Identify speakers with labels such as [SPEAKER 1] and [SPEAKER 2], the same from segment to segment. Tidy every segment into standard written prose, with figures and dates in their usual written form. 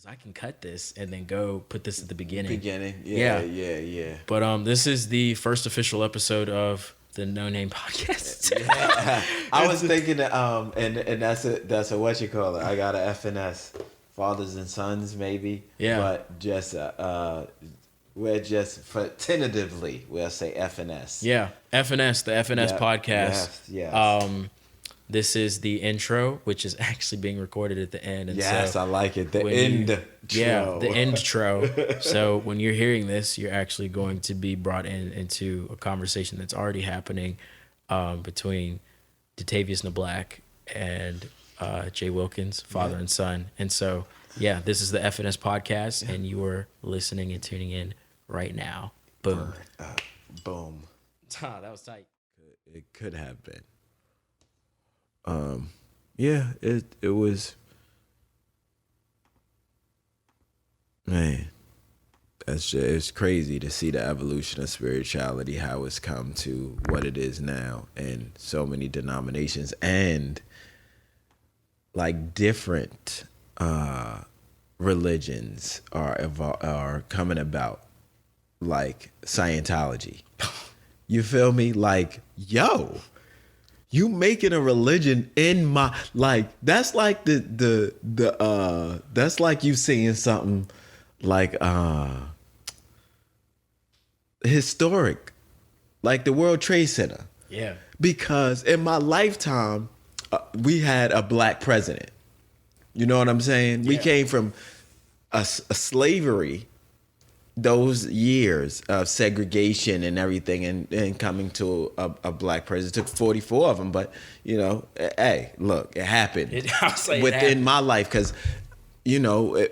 [SPEAKER 1] I can cut this and then go put this at the beginning.
[SPEAKER 2] Yeah.
[SPEAKER 1] But this is the first official episode of the No Name Podcast.
[SPEAKER 2] Yeah. I was thinking that, and that's a what you call it. I got a FNS, fathers and sons, maybe.
[SPEAKER 1] Yeah.
[SPEAKER 2] But just we're just for tentatively we'll say FNS.
[SPEAKER 1] Yeah, FNS, the FNS
[SPEAKER 2] Yeah,
[SPEAKER 1] podcast.
[SPEAKER 2] yes.
[SPEAKER 1] This is the intro, which is actually being recorded at the end. And
[SPEAKER 2] Yes,
[SPEAKER 1] so
[SPEAKER 2] I like it. The
[SPEAKER 1] when
[SPEAKER 2] end.
[SPEAKER 1] Yeah, the intro. So when you're hearing this, you're actually going to be brought into a conversation that's already happening between Datavius Nablack and Jay Wilkins, father and son. And so, yeah, this is the FNS podcast, and you are listening and tuning in right now. Boom.
[SPEAKER 2] Boom.
[SPEAKER 1] That was tight.
[SPEAKER 2] It could have been. Yeah, it was, man, it's crazy to see the evolution of spirituality, how it's come to what it is now, and so many denominations and like different religions are coming about, like Scientology. You feel me? Like, yo, you making a religion in my, like, that's like that's like you seeing something like historic, like the World Trade Center.
[SPEAKER 1] Yeah.
[SPEAKER 2] Because in my lifetime, we had a black president. You know what I'm saying? We came from a slavery, those years of segregation and everything, and coming to a black president. It took 44 of them, but you know, hey, look, it happened within my life. Because you know,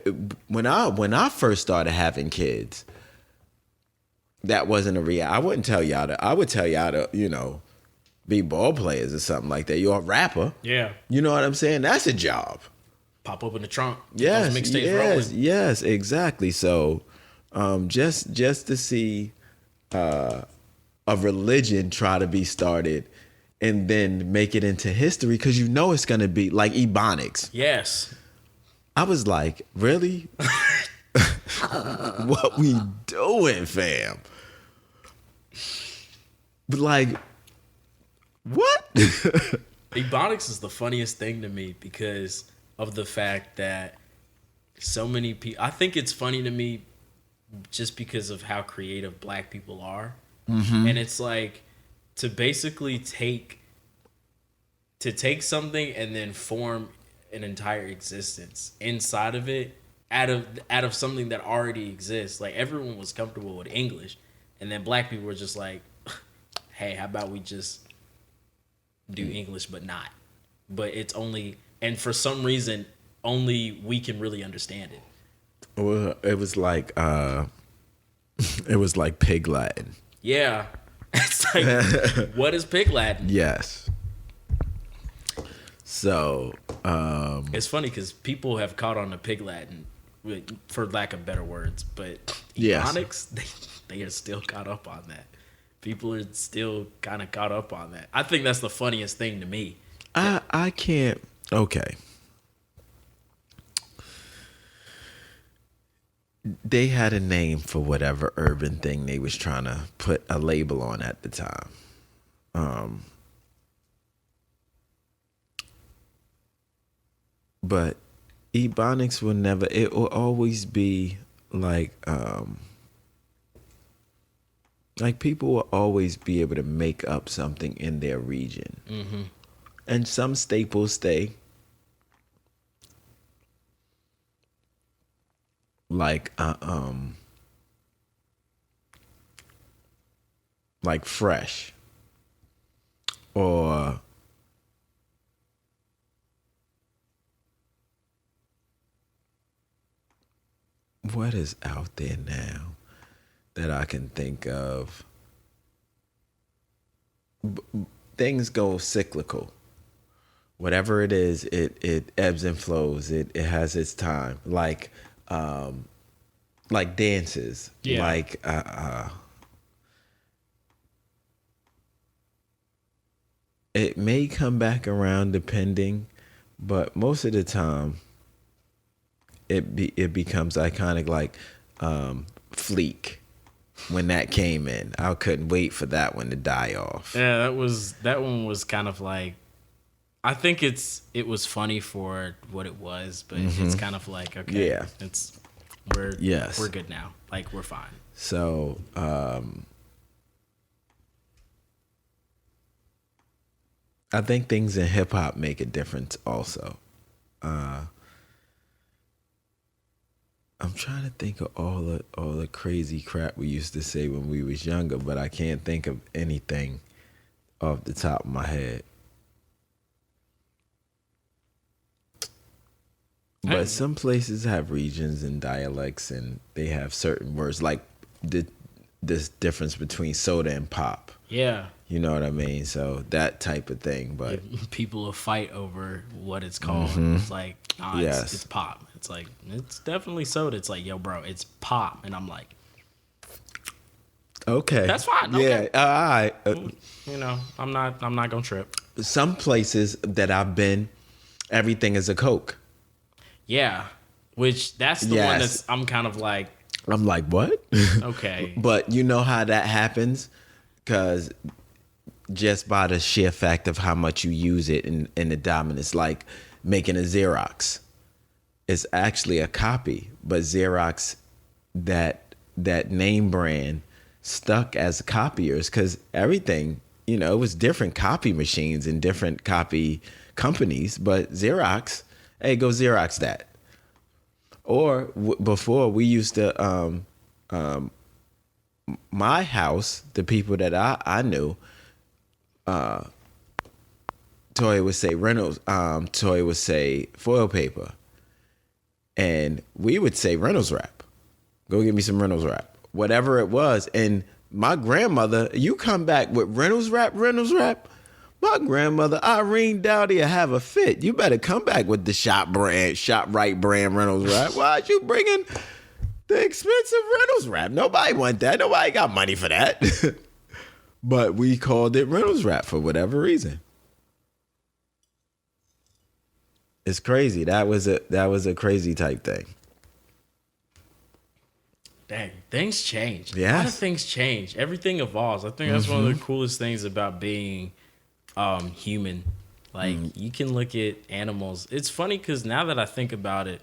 [SPEAKER 2] when I first started having kids, that wasn't a reality. I wouldn't tell y'all to. I would tell y'all to, you know, be ball players or something like that. You're a rapper.
[SPEAKER 1] Yeah.
[SPEAKER 2] You know what I'm saying? That's a job.
[SPEAKER 1] Pop up in the trunk.
[SPEAKER 2] Yes, exactly. So. Just to see a religion try to be started and then make it into history, because you know it's gonna be like Ebonics.
[SPEAKER 1] Yes.
[SPEAKER 2] I was like, really? What we doing, fam? But like, what?
[SPEAKER 1] Ebonics is the funniest thing to me because of the fact that so many people. I think it's funny to me just because of how creative black people are. Mm-hmm. And it's like to basically take something and then form an entire existence inside of it out of something that already exists. Like everyone was comfortable with English, and then black people were just like, hey, how about we just do English but not? But it's only, and for some reason only we can really understand it.
[SPEAKER 2] Well, it was like Pig Latin.
[SPEAKER 1] Yeah. It's like, what is Pig Latin?
[SPEAKER 2] Yes. So,
[SPEAKER 1] it's funny because people have caught on to Pig Latin, for lack of better words, but
[SPEAKER 2] yes.
[SPEAKER 1] Ebonics, they are still caught up on that. People are still kind of caught up on that. I think that's the funniest thing to me.
[SPEAKER 2] I can't. Okay. They had a name for whatever urban thing they was trying to put a label on at the time. But Ebonics will never, it will always be like people will always be able to make up something in their region. Mm-hmm. And some staples stay. Like fresh, or what is out there now that I can think of? Things go cyclical. Whatever it is, it ebbs and flows. It has its time. Like dances.
[SPEAKER 1] Yeah.
[SPEAKER 2] Like it may come back around depending, but most of the time it becomes iconic, like Fleek when that came in. I couldn't wait for that one to die off.
[SPEAKER 1] Yeah, that one was kind of like, I think it was funny for what it was, but it's kind of like, okay,
[SPEAKER 2] Yeah.
[SPEAKER 1] we're good now. Like, we're fine.
[SPEAKER 2] So I think things in hip hop make a difference also. I'm trying to think of all the crazy crap we used to say when we was younger, but I can't think of anything off the top of my head. But some places have regions and dialects, and they have certain words, like this difference between soda and pop.
[SPEAKER 1] Yeah.
[SPEAKER 2] You know what I mean? So that type of thing. But
[SPEAKER 1] people will fight over what it's called. It's like, nah, it's pop. It's like, it's definitely soda. It's like, yo, bro, it's pop. And I'm like,
[SPEAKER 2] okay,
[SPEAKER 1] that's fine.
[SPEAKER 2] Yeah,
[SPEAKER 1] Okay.
[SPEAKER 2] all right.
[SPEAKER 1] You know, I'm not gonna trip.
[SPEAKER 2] Some places that I've been, everything is a Coke.
[SPEAKER 1] Yeah, which that's the one that's I'm kind of like,
[SPEAKER 2] I'm like, what?
[SPEAKER 1] okay.
[SPEAKER 2] But you know how that happens? Because just by the sheer fact of how much you use it in the dominance, like making a Xerox. It's actually a copy, but Xerox, that name brand stuck as copiers because everything, you know, it was different copy machines and different copy companies, but Xerox, hey, go Xerox that. Or before we used to, my house, the people that I knew, Toy would say Reynolds, Toy would say foil paper. And we would say Reynolds wrap. Go get me some Reynolds wrap. Whatever it was. And my grandmother, you come back with Reynolds wrap. My grandmother, Irene Dowdy, will have a fit. You better come back with the ShopRite brand Reynolds wrap. Why'd you bringing the expensive Reynolds wrap? Nobody want that. Nobody got money for that. But we called it Reynolds wrap for whatever reason. It's crazy. That was a crazy type thing.
[SPEAKER 1] Dang, things change.
[SPEAKER 2] Yes.
[SPEAKER 1] A lot of things change. Everything evolves. I think that's one of the coolest things about being human. Like, you can look at animals. It's funny because now that I think about it,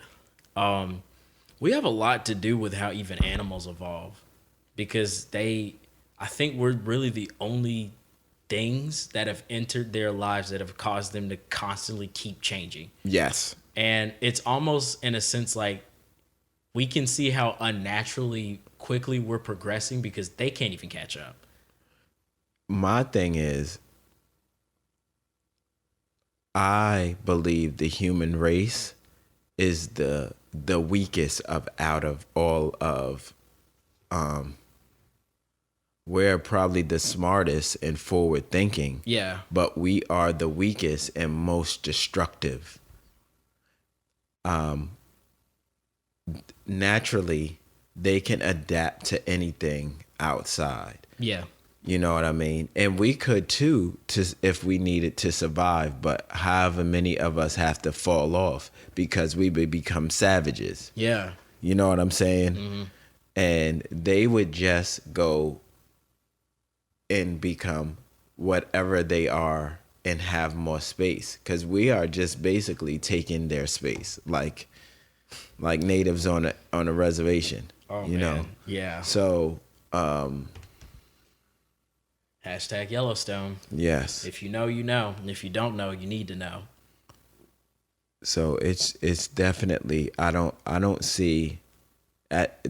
[SPEAKER 1] we have a lot to do with how even animals evolve. Because I think we're really the only things that have entered their lives that have caused them to constantly keep changing.
[SPEAKER 2] Yes.
[SPEAKER 1] And it's almost in a sense like we can see how unnaturally quickly we're progressing because they can't even catch up.
[SPEAKER 2] My thing is, I believe the human race is the weakest out of all of we're probably the smartest and forward thinking.
[SPEAKER 1] Yeah.
[SPEAKER 2] But we are the weakest and most destructive. Naturally, they can adapt to anything outside.
[SPEAKER 1] Yeah.
[SPEAKER 2] You know what I mean? And we could too, if we needed to survive, but however many of us have to fall off because we would become savages.
[SPEAKER 1] Yeah.
[SPEAKER 2] You know what I'm saying?
[SPEAKER 1] Mm-hmm.
[SPEAKER 2] And they would just go and become whatever they are and have more space, because we are just basically taking their space, like natives on a reservation.
[SPEAKER 1] Oh,
[SPEAKER 2] you
[SPEAKER 1] man.
[SPEAKER 2] know?
[SPEAKER 1] Yeah.
[SPEAKER 2] So
[SPEAKER 1] Hashtag Yellowstone.
[SPEAKER 2] yes.
[SPEAKER 1] If you know, you know. And if you don't know, you need to know.
[SPEAKER 2] So it's definitely, I don't see at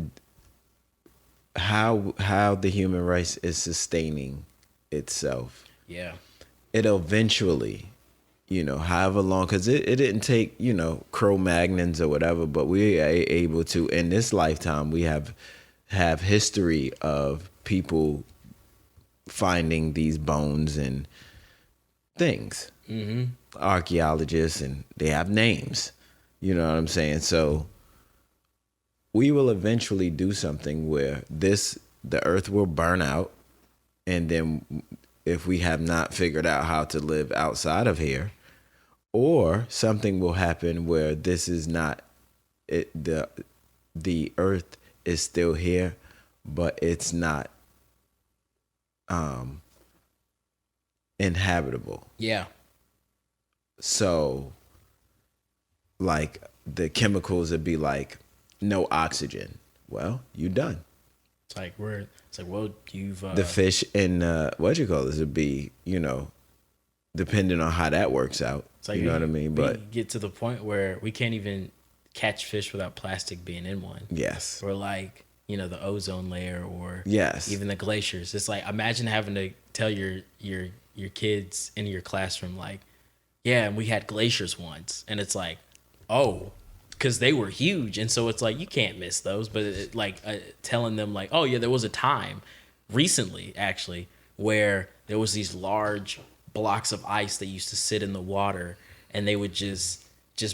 [SPEAKER 2] how the human race is sustaining itself.
[SPEAKER 1] Yeah.
[SPEAKER 2] It'll eventually, however long, because it didn't take, Cro-Magnons or whatever, but we are able to, in this lifetime, we have history of people finding these bones and things. Mm-hmm. Archaeologists, and they have names. You know what I'm saying? So we will eventually do something where the earth will burn out, and then if we have not figured out how to live outside of here, or something will happen where this is not the earth is still here, but it's not inhabitable.
[SPEAKER 1] Yeah.
[SPEAKER 2] So like the chemicals would be like no oxygen. Well, you done.
[SPEAKER 1] It's like well, you've
[SPEAKER 2] The fish in what you call this would be, depending on how that works out.
[SPEAKER 1] it's like
[SPEAKER 2] You know what I mean? But
[SPEAKER 1] we get to the point where we can't even catch fish without plastic being in one.
[SPEAKER 2] yes.
[SPEAKER 1] Or like, the ozone layer, or
[SPEAKER 2] Yes.
[SPEAKER 1] even the glaciers. It's like, imagine having to tell your kids in your classroom, like, yeah, and we had glaciers once, and it's like, oh, because they were huge, and so it's like you can't miss those. But telling them like, oh yeah, there was a time recently actually where there was these large blocks of ice that used to sit in the water, and they would just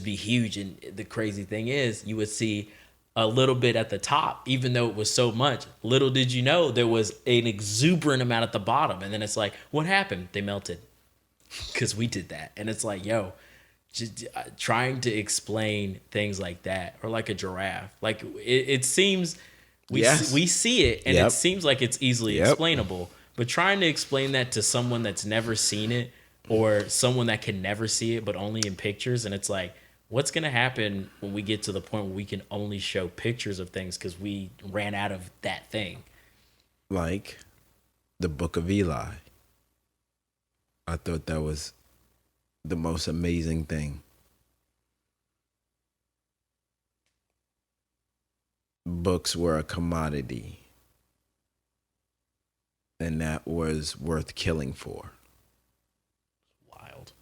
[SPEAKER 1] be huge. And the crazy thing is, you would see a little bit at the top, even though it was so much. Little did you know there was an exuberant amount at the bottom, and then it's like, what happened? They melted because we did that. And it's like, yo, just trying to explain things like that, or like a giraffe. Like it seems we see it, and it seems like it's easily explainable. But trying to explain that to someone that's never seen it, or someone that can never see it but only in pictures, and it's like, what's going to happen when we get to the point where we can only show pictures of things because we ran out of that thing?
[SPEAKER 2] Like the Book of Eli. I thought that was the most amazing thing. Books were a commodity, and that was worth killing for.
[SPEAKER 1] Wild.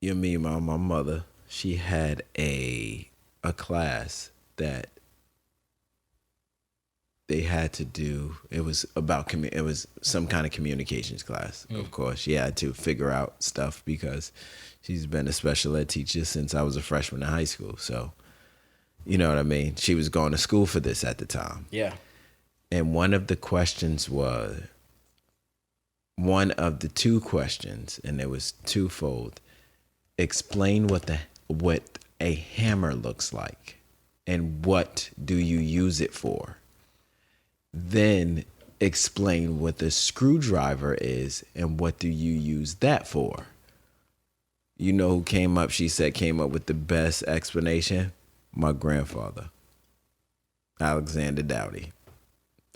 [SPEAKER 2] My mother, she had a class that they had to do. It was about it was some kind of communications class. Of course, she had to figure out stuff because she's been a special ed teacher since I was a freshman in high school. So, you know what I mean? She was going to school for this at the time.
[SPEAKER 1] Yeah.
[SPEAKER 2] And one of the two questions, and it was twofold. Explain what a hammer looks like, and what do you use it for? Then explain what the screwdriver is, and what do you use that for? You know who came up with the best explanation? My grandfather, Alexander Dowdy,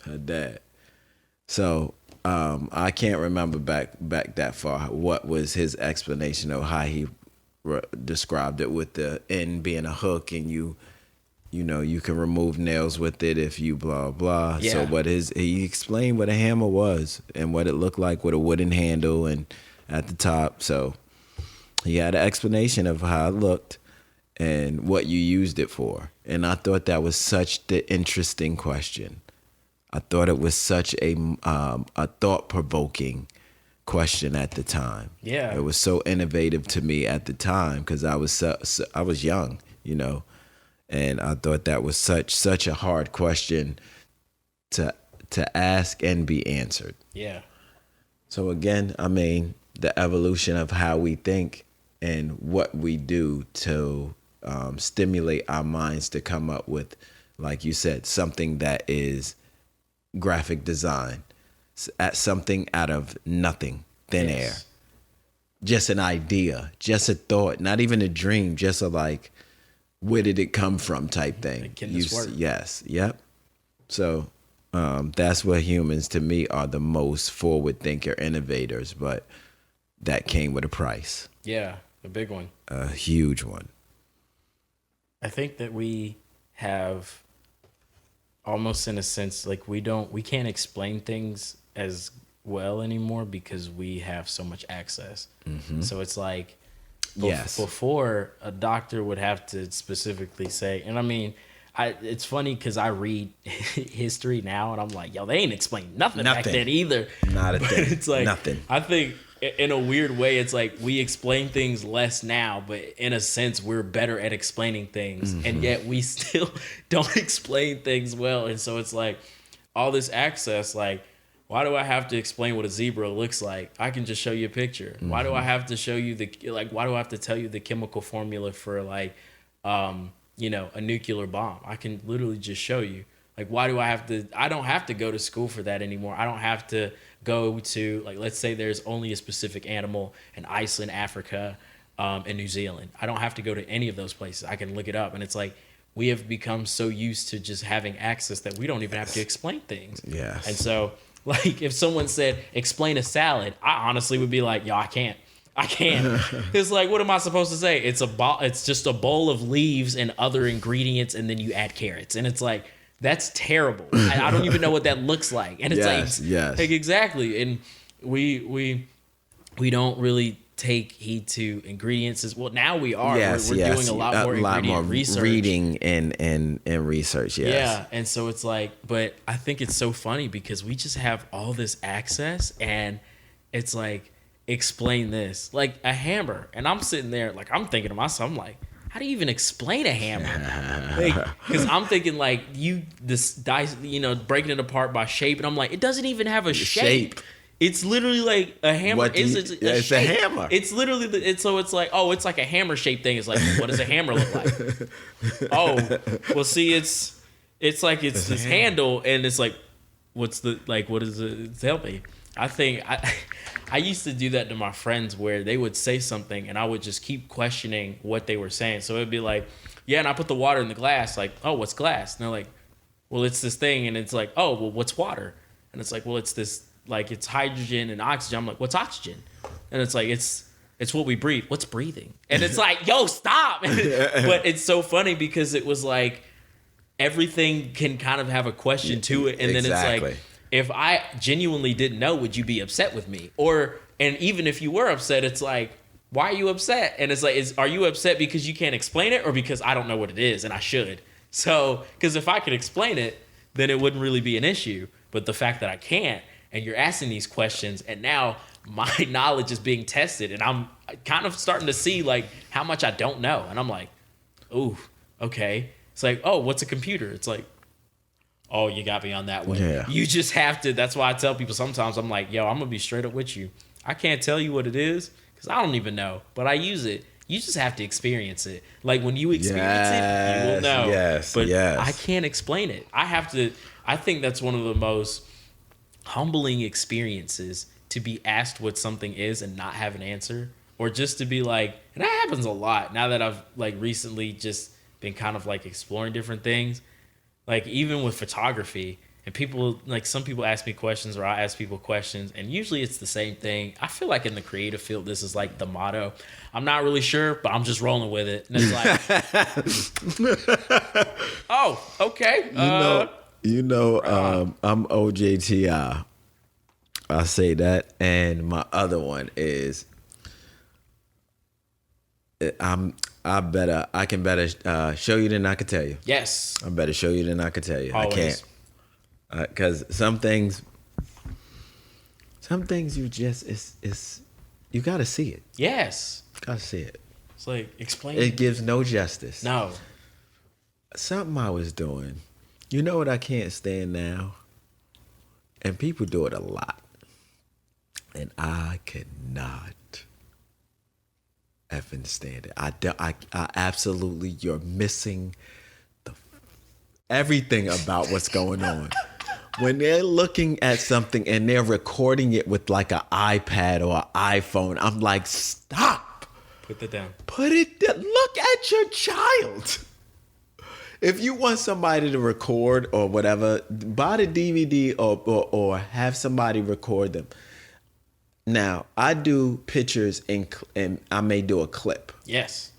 [SPEAKER 2] her dad. So I can't remember back that far what was his explanation of how he described it, with the end being a hook, and you can remove nails with it if you blah blah.
[SPEAKER 1] Yeah.
[SPEAKER 2] So he explained what a hammer was and what it looked like with a wooden handle and at the top. So he had an explanation of how it looked and what you used it for. And I thought that was such the interesting question. I thought it was such a thought-provoking question at the time.
[SPEAKER 1] Yeah.
[SPEAKER 2] It was so innovative to me at the time because I was young, and I thought that was such a hard question to ask and be answered.
[SPEAKER 1] Yeah.
[SPEAKER 2] So again, the evolution of how we think and what we do to stimulate our minds to come up with, like you said, something that is graphic design, at something out of nothing, thin air, just an idea, just a thought, not even a dream, just a like, where did it come from type thing.
[SPEAKER 1] Can this work?
[SPEAKER 2] Yes, yep. So that's what humans, to me, are the most forward thinker innovators, but that came with a price.
[SPEAKER 1] Yeah, a big one.
[SPEAKER 2] A huge one.
[SPEAKER 1] I think that we have, almost in a sense, like we can't explain things as well anymore because we have so much access. Mm-hmm. So it's like, before a doctor would have to specifically say, and it's funny because I read history now and I'm like, yo, they ain't explained nothing back then either.
[SPEAKER 2] Not a thing.
[SPEAKER 1] It's like,
[SPEAKER 2] nothing.
[SPEAKER 1] I think in a weird way, it's like we explain things less now, but in a sense, we're better at explaining things. Mm-hmm. And yet we still don't explain things well. And so it's like all this access, like Why do I have to explain what a zebra looks like? I can just show you a picture. Why do I have to show you why do I have to tell you the chemical formula for like, a nuclear bomb? I can literally just show you. Like, why do I don't have to go to school for that anymore. I don't have to go to, like, let's say there's only a specific animal in Iceland, Africa, and New Zealand. I don't have to go to any of those places. I can look it up. And it's like, we have become so used to just having access that we don't even have to explain things.
[SPEAKER 2] Yes.
[SPEAKER 1] And so, like, if someone said, explain a salad, I honestly would be like, yo, I can't. It's like, what am I supposed to say? It's just a bowl of leaves and other ingredients, and then you add carrots. And it's like, that's terrible. I don't even know what that looks like. And it's like exactly. And we don't really take heed to ingredients as well. Now we are. We're doing a lot more ingredient research.
[SPEAKER 2] Reading and research, yes.
[SPEAKER 1] Yeah. And so it's like, but I think it's so funny because we just have all this access, and it's like, explain this. Like a hammer. And I'm sitting there, like, I'm thinking to myself, I'm like, how do you even explain a hammer? Because I'm thinking like breaking it apart by shape, and I'm like, it doesn't even have a shape. It's literally like a hammer.
[SPEAKER 2] It's a hammer.
[SPEAKER 1] It's literally so it's like, oh, it's like a hammer shaped thing. It's like, what does a hammer look like? Oh, well, see, it's like it's this handle, and it's like, what is it? Tell me. I think I used to do that to my friends where they would say something and I would just keep questioning what they were saying. So it'd be like, yeah, and I put the water in the glass. Like, oh, what's glass? And they're like, well, it's this thing. And it's like, oh, well, what's water? And it's like, well, it's this, like, it's hydrogen and oxygen. I'm like, what's oxygen? And it's like, it's what we breathe. What's breathing? And it's like, yo, stop. But it's so funny because it was like everything can kind of have a question to it. And then it's like, if I genuinely didn't know, would you be upset with me? And even if you were upset, it's like, why are you upset? And it's like, are you upset because you can't explain it, or because I don't know what it is and I should? So, because if I could explain it, then it wouldn't really be an issue. But the fact that I can't, and you're asking these questions, and now my knowledge is being tested, and I'm kind of starting to see like how much I don't know. And I'm like, ooh, okay. It's like, oh, what's a computer? It's like, oh, you got me on that one.
[SPEAKER 2] Yeah.
[SPEAKER 1] You just have to. That's why I tell people sometimes, I'm like, yo, I'm going to be straight up with you. I can't tell you what it is because I don't even know, but I use it. You just have to experience it. Like when you experience it, you will know. But I can't explain it. I think that's one of the most humbling experiences, to be asked what something is and not have an answer, or just to be like, and that happens a lot now that I've like recently just been kind of like exploring different things. Like even with photography, and people, like some people ask me questions or I ask people questions, and usually it's the same thing. I feel like in the creative field, this is like the motto. I'm not really sure, but I'm just rolling with it. And it's like, oh, okay.
[SPEAKER 2] I'm OJTI. I say that, and my other one is I can better show you than I can tell you.
[SPEAKER 1] Yes.
[SPEAKER 2] I better show you than I can tell you.
[SPEAKER 1] Always.
[SPEAKER 2] I can't. Because some things you just, you got to see it.
[SPEAKER 1] Yes.
[SPEAKER 2] Got to see it.
[SPEAKER 1] It's like, explain.
[SPEAKER 2] It gives no justice.
[SPEAKER 1] No.
[SPEAKER 2] Something I was doing. You know what I can't stand now? And people do it a lot. And I could not effing stand it. I absolutely, you're missing everything about what's going on. When they're looking at something and they're recording it with like an iPad or an iPhone, I'm like, stop.
[SPEAKER 1] Put that down.
[SPEAKER 2] Put it down. Look at your child. If you want somebody to record or whatever, buy the DVD or have somebody record them. Now, I do pictures and I may do a clip.
[SPEAKER 1] Yes.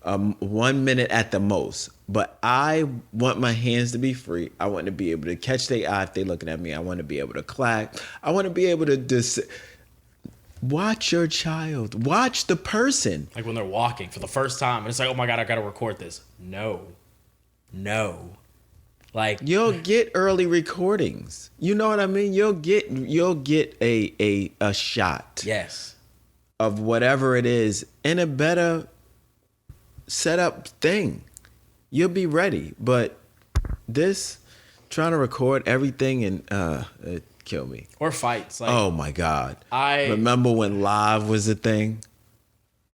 [SPEAKER 2] 1 minute at the most. But I want my hands to be free. I want to be able to catch their eye if they're looking at me. I want to be able to clap. I want to be able to just watch your child. Watch the person.
[SPEAKER 1] Like when they're walking for the first time. And it's like, oh my God, I got to record this. No. Like
[SPEAKER 2] you'll get early recordings. You know what I mean? You'll get a shot.
[SPEAKER 1] Yes.
[SPEAKER 2] Of whatever it is in a better setup thing. You'll be ready. But this trying to record everything and kill me.
[SPEAKER 1] Or fights. Like,
[SPEAKER 2] Oh my God.
[SPEAKER 1] I
[SPEAKER 2] Remember when live was a thing?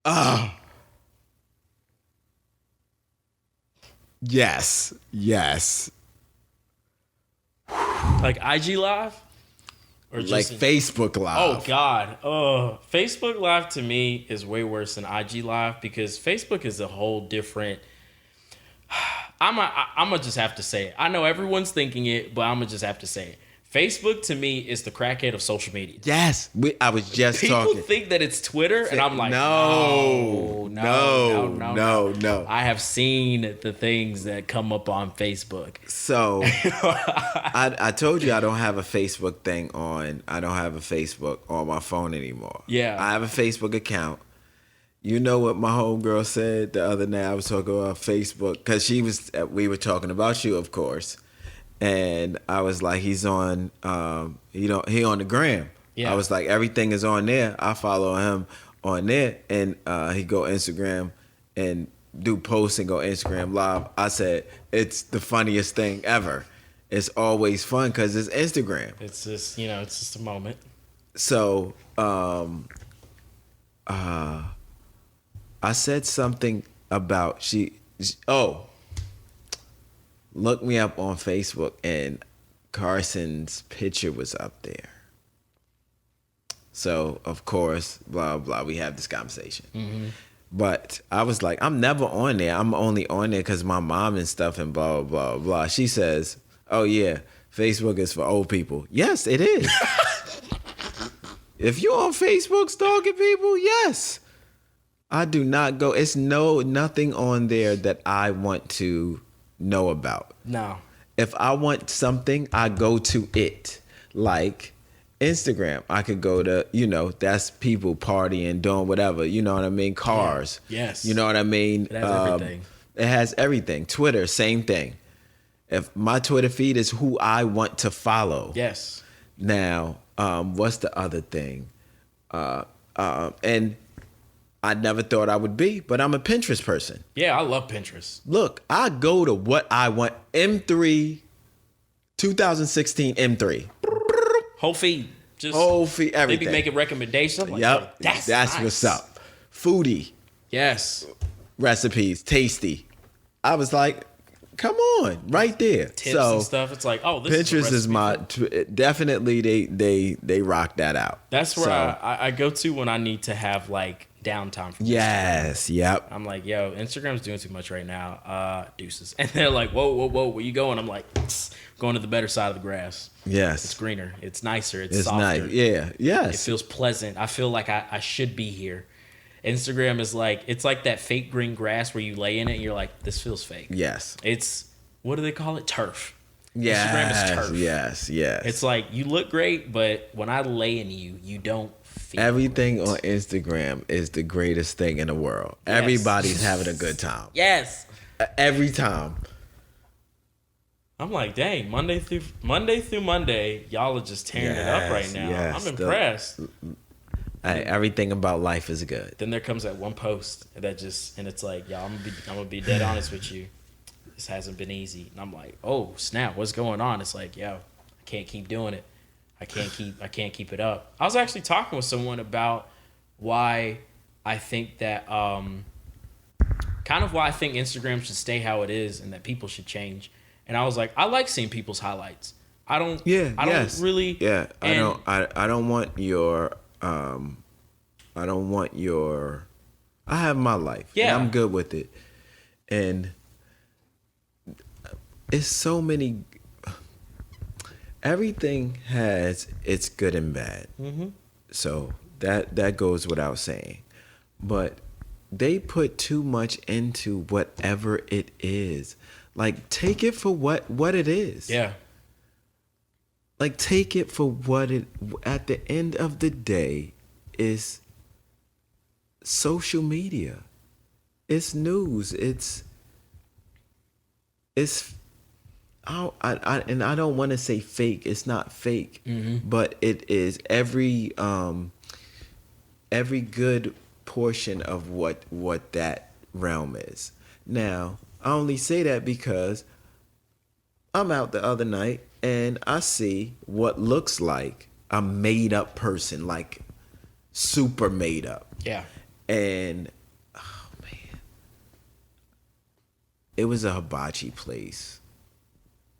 [SPEAKER 2] Ah. Yes. Yes.
[SPEAKER 1] like IG Live, or
[SPEAKER 2] Like
[SPEAKER 1] just
[SPEAKER 2] Facebook Live.
[SPEAKER 1] oh God, Facebook Live to me is way worse than IG Live because Facebook is a whole different. I'm gonna just have to say it. I know everyone's thinking it, but I'm gonna just have to say it. Facebook to me is the crackhead of social media.
[SPEAKER 2] Yes. I was just
[SPEAKER 1] People
[SPEAKER 2] talking.
[SPEAKER 1] think that it's Twitter, and I'm like,
[SPEAKER 2] No.
[SPEAKER 1] no. I have seen the things that come up on Facebook.
[SPEAKER 2] So I told you I don't have a Facebook thing on. I don't have a Facebook on my phone anymore.
[SPEAKER 1] Yeah.
[SPEAKER 2] I have a Facebook account. You know what my homegirl said the other night? I was talking about Facebook because we were talking about you, of course. And I was like, he's on, he on the gram.
[SPEAKER 1] Yeah.
[SPEAKER 2] I was like, everything is on there. I follow him on there, and he go Instagram and do posts and go Instagram live. I said, it's the funniest thing ever. It's always fun because it's Instagram.
[SPEAKER 1] It's just, it's just a moment.
[SPEAKER 2] So, I said something about look me up on Facebook, and Carson's picture was up there. So, of course, blah, blah, we have this conversation. Mm-hmm. But I was like, I'm never on there. I'm only on there because my mom and stuff and blah, blah, blah. She says, oh, yeah, Facebook is for old people. Yes, it is. If you're on Facebook stalking people, yes. I do not go. It's nothing on there that I want to know about.
[SPEAKER 1] No.
[SPEAKER 2] If I want something, I go to it. Like Instagram, I could go to, that's people partying, doing whatever. You know what I mean? Cars.
[SPEAKER 1] Yeah. Yes.
[SPEAKER 2] You know what I mean?
[SPEAKER 1] It has everything.
[SPEAKER 2] It has everything. Twitter, same thing. If my Twitter feed is who I want to follow.
[SPEAKER 1] Yes.
[SPEAKER 2] Now, what's the other thing? And I never thought I would be, but I'm a Pinterest person.
[SPEAKER 1] Yeah, I love Pinterest.
[SPEAKER 2] Look, I go to what I want. M3, 2016 M3.
[SPEAKER 1] Whole feed.
[SPEAKER 2] Everything.
[SPEAKER 1] They be making recommendations. I'm like,
[SPEAKER 2] Yep,
[SPEAKER 1] that's
[SPEAKER 2] nice. What's up. Foodie
[SPEAKER 1] Yes.
[SPEAKER 2] recipes, tasty. I was like, come on, right there.
[SPEAKER 1] Tips and stuff. It's like, oh, this
[SPEAKER 2] Pinterest is my definitely they rock that out.
[SPEAKER 1] That's where I go to when I need to have like downtime from
[SPEAKER 2] Yes, yep.
[SPEAKER 1] I'm like, yo, Instagram's doing too much right now. Deuces. And they're like, whoa, where you going? I'm like, going to the better side of the grass.
[SPEAKER 2] Yes.
[SPEAKER 1] It's greener. It's nicer. It's
[SPEAKER 2] It's
[SPEAKER 1] softer.
[SPEAKER 2] nice. Yeah. Yes.
[SPEAKER 1] It feels pleasant. I feel like I should be here. Instagram is like, it's like that fake green grass where you lay in it and you're like, this feels fake.
[SPEAKER 2] Yes.
[SPEAKER 1] It's, what do they call it? Turf.
[SPEAKER 2] Yes.
[SPEAKER 1] Instagram is turf.
[SPEAKER 2] Yes.
[SPEAKER 1] It's like, you look great, but when I lay in you don't feel
[SPEAKER 2] Everything
[SPEAKER 1] great.
[SPEAKER 2] on Instagram is the greatest thing in the world.
[SPEAKER 1] Yes.
[SPEAKER 2] Everybody's having a good time.
[SPEAKER 1] Yes.
[SPEAKER 2] Every time.
[SPEAKER 1] I'm like, dang, Monday through Monday, y'all are just tearing it up right now.
[SPEAKER 2] Yes,
[SPEAKER 1] I'm impressed.
[SPEAKER 2] Everything about life is good.
[SPEAKER 1] Then there comes that one post and it's like, y'all, I'm gonna be dead honest with you. This hasn't been easy. And I'm like, oh snap, what's going on? It's like, yo, I can't keep doing it. I can't keep it up. I was actually talking with someone about why I think that kind of why I think Instagram should stay how it is and that people should change. And I was like, I like seeing people's highlights. I don't really.
[SPEAKER 2] Yeah. I don't want your. I have my life.
[SPEAKER 1] Yeah.
[SPEAKER 2] And I'm good with it. And it's so many. Everything has its good and bad. Mm-hmm. So that goes without saying. But they put too much into whatever it is. Like, take it for what it is.
[SPEAKER 1] Yeah.
[SPEAKER 2] Like, take it for what it, at the end of the day, is social media. It's news. It's and I don't want to say fake. It's not fake, but it is every good portion of what that realm is. Now, I only say that because I'm out the other night and I see what looks like a made up person, like super made up.
[SPEAKER 1] Yeah.
[SPEAKER 2] And oh man, it was a hibachi place.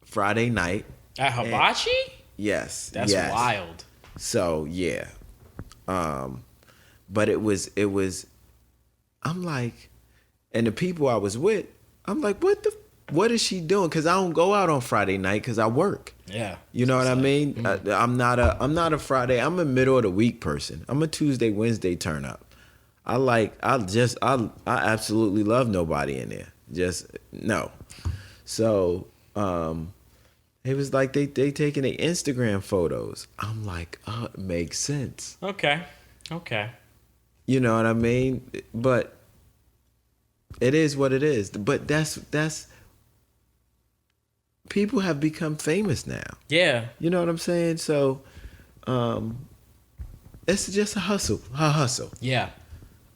[SPEAKER 2] Friday night.
[SPEAKER 1] At Hibachi?
[SPEAKER 2] Yes.
[SPEAKER 1] That's
[SPEAKER 2] yes.
[SPEAKER 1] wild.
[SPEAKER 2] So yeah. But it was I'm like, and the people I was with, I'm like, what is she doing? Cause I don't go out on Friday night because I work.
[SPEAKER 1] Yeah.
[SPEAKER 2] You know what I mean? I'm not a Friday. I'm a middle of the week person. I'm a Tuesday, Wednesday turn up. I absolutely love nobody in there. Just no. So it was like they taking their Instagram photos. I'm like, oh, it makes sense.
[SPEAKER 1] Okay.
[SPEAKER 2] You know what I mean? But it is what it is. But that's people have become famous now.
[SPEAKER 1] Yeah.
[SPEAKER 2] You know what I'm saying? So it's just a hustle.
[SPEAKER 1] Yeah.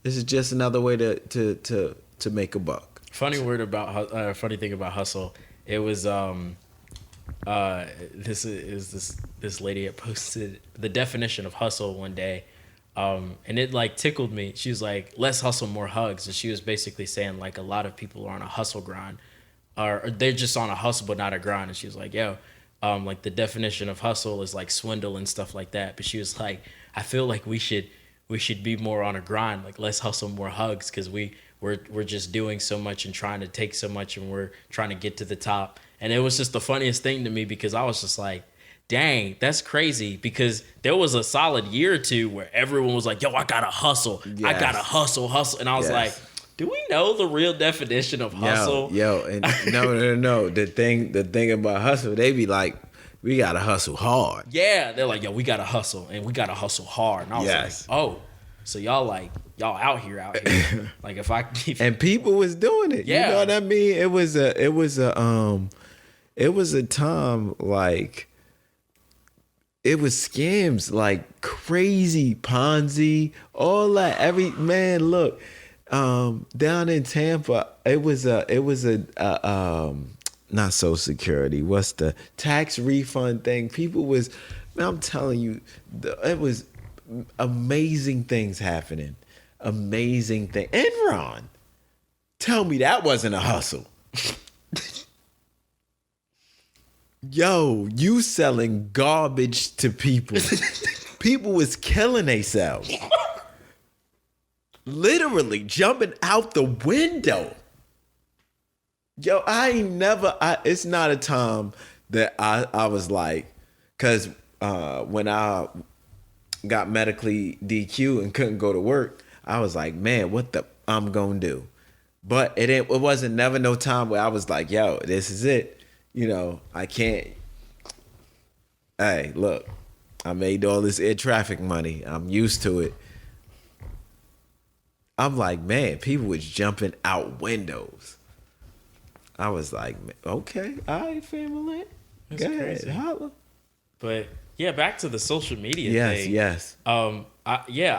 [SPEAKER 2] This is just another way to make a buck.
[SPEAKER 1] Funny thing about hustle. It was this lady had posted the definition of hustle one day, and it like tickled me. She was like, "Less hustle, more hugs," and she was basically saying like a lot of people are on a hustle grind, or they're just on a hustle but not a grind. And she was like, "Yo, like the definition of hustle is like swindle and stuff like that." But she was like, "I feel like we should be more on a grind, like less hustle, more hugs, because we're just doing so much and trying to take so much, and we're trying to get to the top." And it was just the funniest thing to me because I was just like, dang, that's crazy, because there was a solid year or two where everyone was like, yo, I gotta hustle. Yes. I gotta hustle. And I was like, do we know the real definition of hustle?
[SPEAKER 2] And no. The thing about hustle, they be like, we gotta hustle hard.
[SPEAKER 1] Yeah, they're like, yo, we gotta hustle and we gotta hustle hard. And I was like, oh, so y'all out here. Like if I
[SPEAKER 2] and people was doing it.
[SPEAKER 1] Yeah.
[SPEAKER 2] You know what I mean? It was a time like it was scams like crazy, Ponzi, all that. Look, down in Tampa, it was a not Social Security. What's the tax refund thing? People was, man, I'm telling you, it was amazing things happening. Amazing thing. Enron, tell me that wasn't a hustle. Yo, you selling garbage to people. People was killing themselves. Literally jumping out the window. Yo, it's not a time that I was like, because when I got medically DQ and couldn't go to work, I was like, man, what the I'm gonna do? But it wasn't never no time where I was like, yo, this is it. You know, I can't. Hey, look, I made all this air traffic money. I'm used to it. I'm like, man, people was jumping out windows. I was like, okay, all right, family.
[SPEAKER 1] That's
[SPEAKER 2] go
[SPEAKER 1] crazy.
[SPEAKER 2] ahead, holla.
[SPEAKER 1] But yeah, back to the social media thing.
[SPEAKER 2] Yes.
[SPEAKER 1] I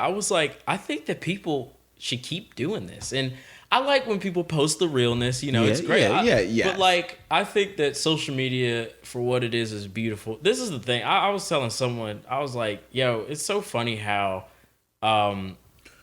[SPEAKER 1] was like, I think that people should keep doing this. And I like when people post the realness, you know, it's great.
[SPEAKER 2] Yeah.
[SPEAKER 1] But like, I think that social media for what it is beautiful. This is the thing. I was telling someone, I was like, yo, it's so funny how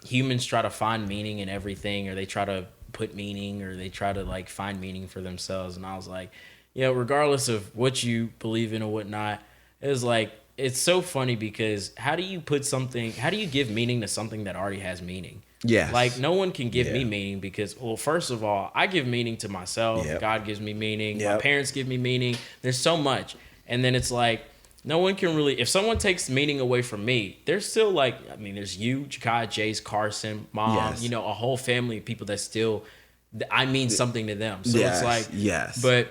[SPEAKER 1] humans try to find meaning in everything, or they try to put meaning, or they try to like find meaning for themselves. And I was like, regardless of what you believe in or whatnot, it was like, it's so funny because how do you give meaning to something that already has meaning?
[SPEAKER 2] Yes.
[SPEAKER 1] Like no one can give me meaning because, well, first of all, I give meaning to myself.
[SPEAKER 2] Yep.
[SPEAKER 1] God gives me meaning.
[SPEAKER 2] Yep.
[SPEAKER 1] My parents give me meaning. There's so much. And then it's like, no one can really, if someone takes meaning away from me, there's still like, I mean, there's you, Jakai, Jace, Carson, Mom,
[SPEAKER 2] Yes.
[SPEAKER 1] a whole family of people that still, I mean something to them. So
[SPEAKER 2] Yes.
[SPEAKER 1] it's like,
[SPEAKER 2] Yes.
[SPEAKER 1] But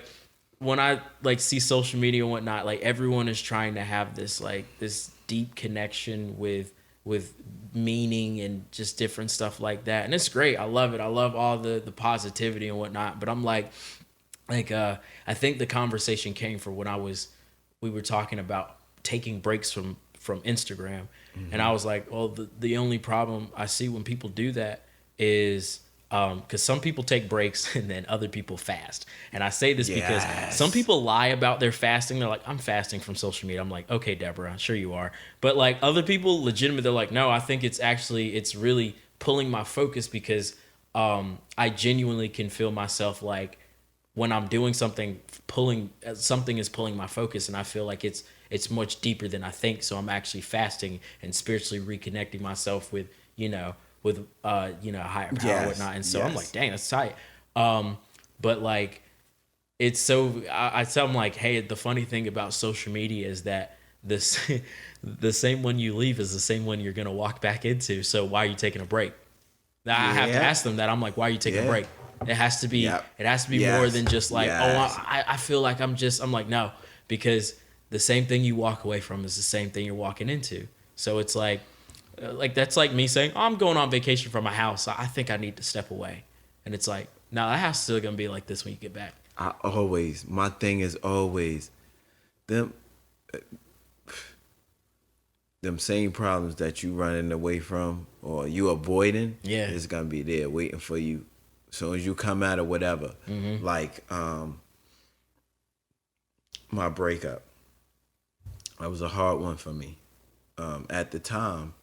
[SPEAKER 1] when I like see social media and whatnot, like everyone is trying to have this like this deep connection with meaning and just different stuff like that, and it's great. I love it. I love all the positivity and whatnot. But I'm like I think the conversation came from when we were talking about taking breaks from Instagram, and I was like, well, the only problem I see when people do that is Because some people take breaks and then other people fast. And I say this because
[SPEAKER 2] Yes.
[SPEAKER 1] some people lie about their fasting. They're like, I'm fasting from social media. I'm like, okay, Deborah, sure you are. But like other people, legitimately, they're like, no, I think it's really pulling my focus because I genuinely can feel myself like when I'm doing something, something is pulling my focus, and I feel like it's much deeper than I think. So I'm actually fasting and spiritually reconnecting myself with a higher power and whatnot. And so I'm like, dang, that's tight. But like, it's so I tell them like, hey, the funny thing about social media is that this the same one you leave is the same one you're gonna walk back into. So why are you taking a break? Now I have to ask them that. I'm like, why are you taking a break? It has to be more than just like, I feel like I'm like, no, because the same thing you walk away from is the same thing you're walking into. So it's like that's like me saying, oh, I'm going on vacation from my house. I think I need to step away. And it's like, no, that house is still gonna be like this when you get back.
[SPEAKER 2] My thing is always them same problems that you running away from or you avoiding, is gonna be there waiting for you as soon as you come out of whatever.
[SPEAKER 1] Mm-hmm.
[SPEAKER 2] Like my breakup. That was a hard one for me. At the time,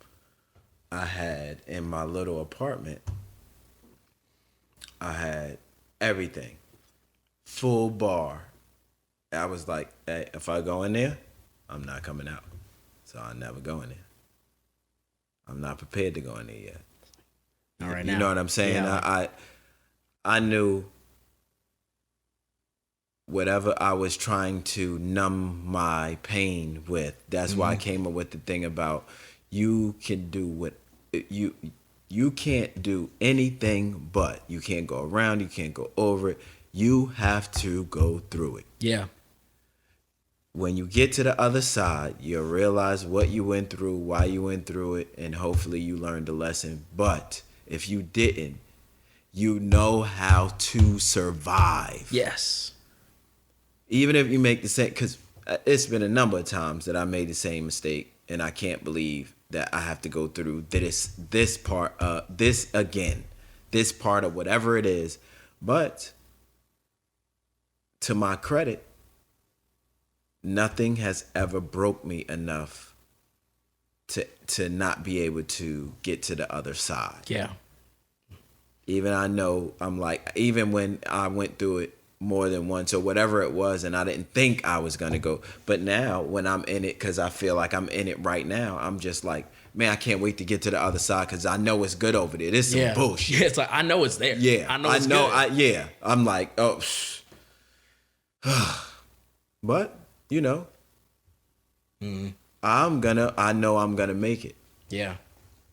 [SPEAKER 2] I had in my little apartment, I had everything. Full bar. I was like, hey, if I go in there, I'm not coming out. So I never go in there. I'm not prepared to go in there yet.
[SPEAKER 1] All right,
[SPEAKER 2] you know what I'm saying? Yeah. I knew whatever I was trying to numb my pain with. That's why I came up with the thing about you can do what you can't do anything but. You can't go around, you can't go over it. You have to go through it.
[SPEAKER 1] Yeah.
[SPEAKER 2] When you get to the other side, you'll realize what you went through, why you went through it, and hopefully you learned a lesson. But if you didn't, you know how to survive.
[SPEAKER 1] Yes.
[SPEAKER 2] Even if you make the same, because it's been a number of times that I made the same mistake, and I can't believe that I have to go through this part of whatever it is. But to my credit, nothing has ever broke me enough to not be able to get to the other side.
[SPEAKER 1] Yeah.
[SPEAKER 2] Even even when I went through it more than once or whatever it was, and I didn't think I was gonna go, but now when I'm in it, because I feel like I'm in it right now, I'm just like, man, I can't wait to get to the other side because I know it's good over there. This is some bullshit.
[SPEAKER 1] Yeah, it's like I know it's there.
[SPEAKER 2] Yeah,
[SPEAKER 1] I know it's good.
[SPEAKER 2] I'm like, oh, but you know, I know I'm gonna make it.
[SPEAKER 1] Yeah,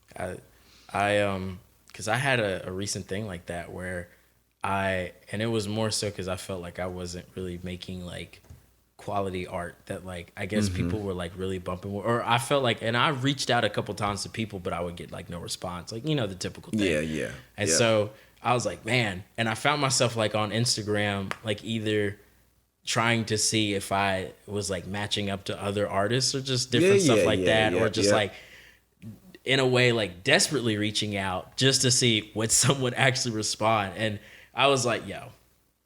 [SPEAKER 1] because I had a recent thing like that where and it was more so because I felt like I wasn't really making like quality art that like I guess people were like really bumping, or I felt like, and I reached out a couple times to people, but I would get like no response, like, you know, the typical thing.
[SPEAKER 2] Yeah.
[SPEAKER 1] And so I was like, man, and I found myself like on Instagram, like either trying to see if I was like matching up to other artists or just different stuff like that, or just like in a way like desperately reaching out just to see would someone actually respond. And I was like, yo,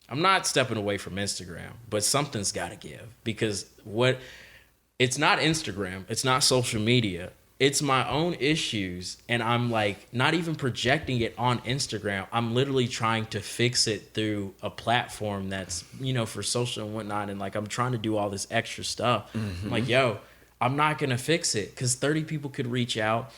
[SPEAKER 1] I'm not stepping away from Instagram, but something's got to give, because it's not Instagram, it's not social media, it's my own issues, and I'm like not even projecting it on Instagram. I'm literally trying to fix it through a platform that's, you know, for social and whatnot, and like I'm trying to do all this extra stuff. I'm like, yo, I'm not gonna fix it because 30 people could reach out.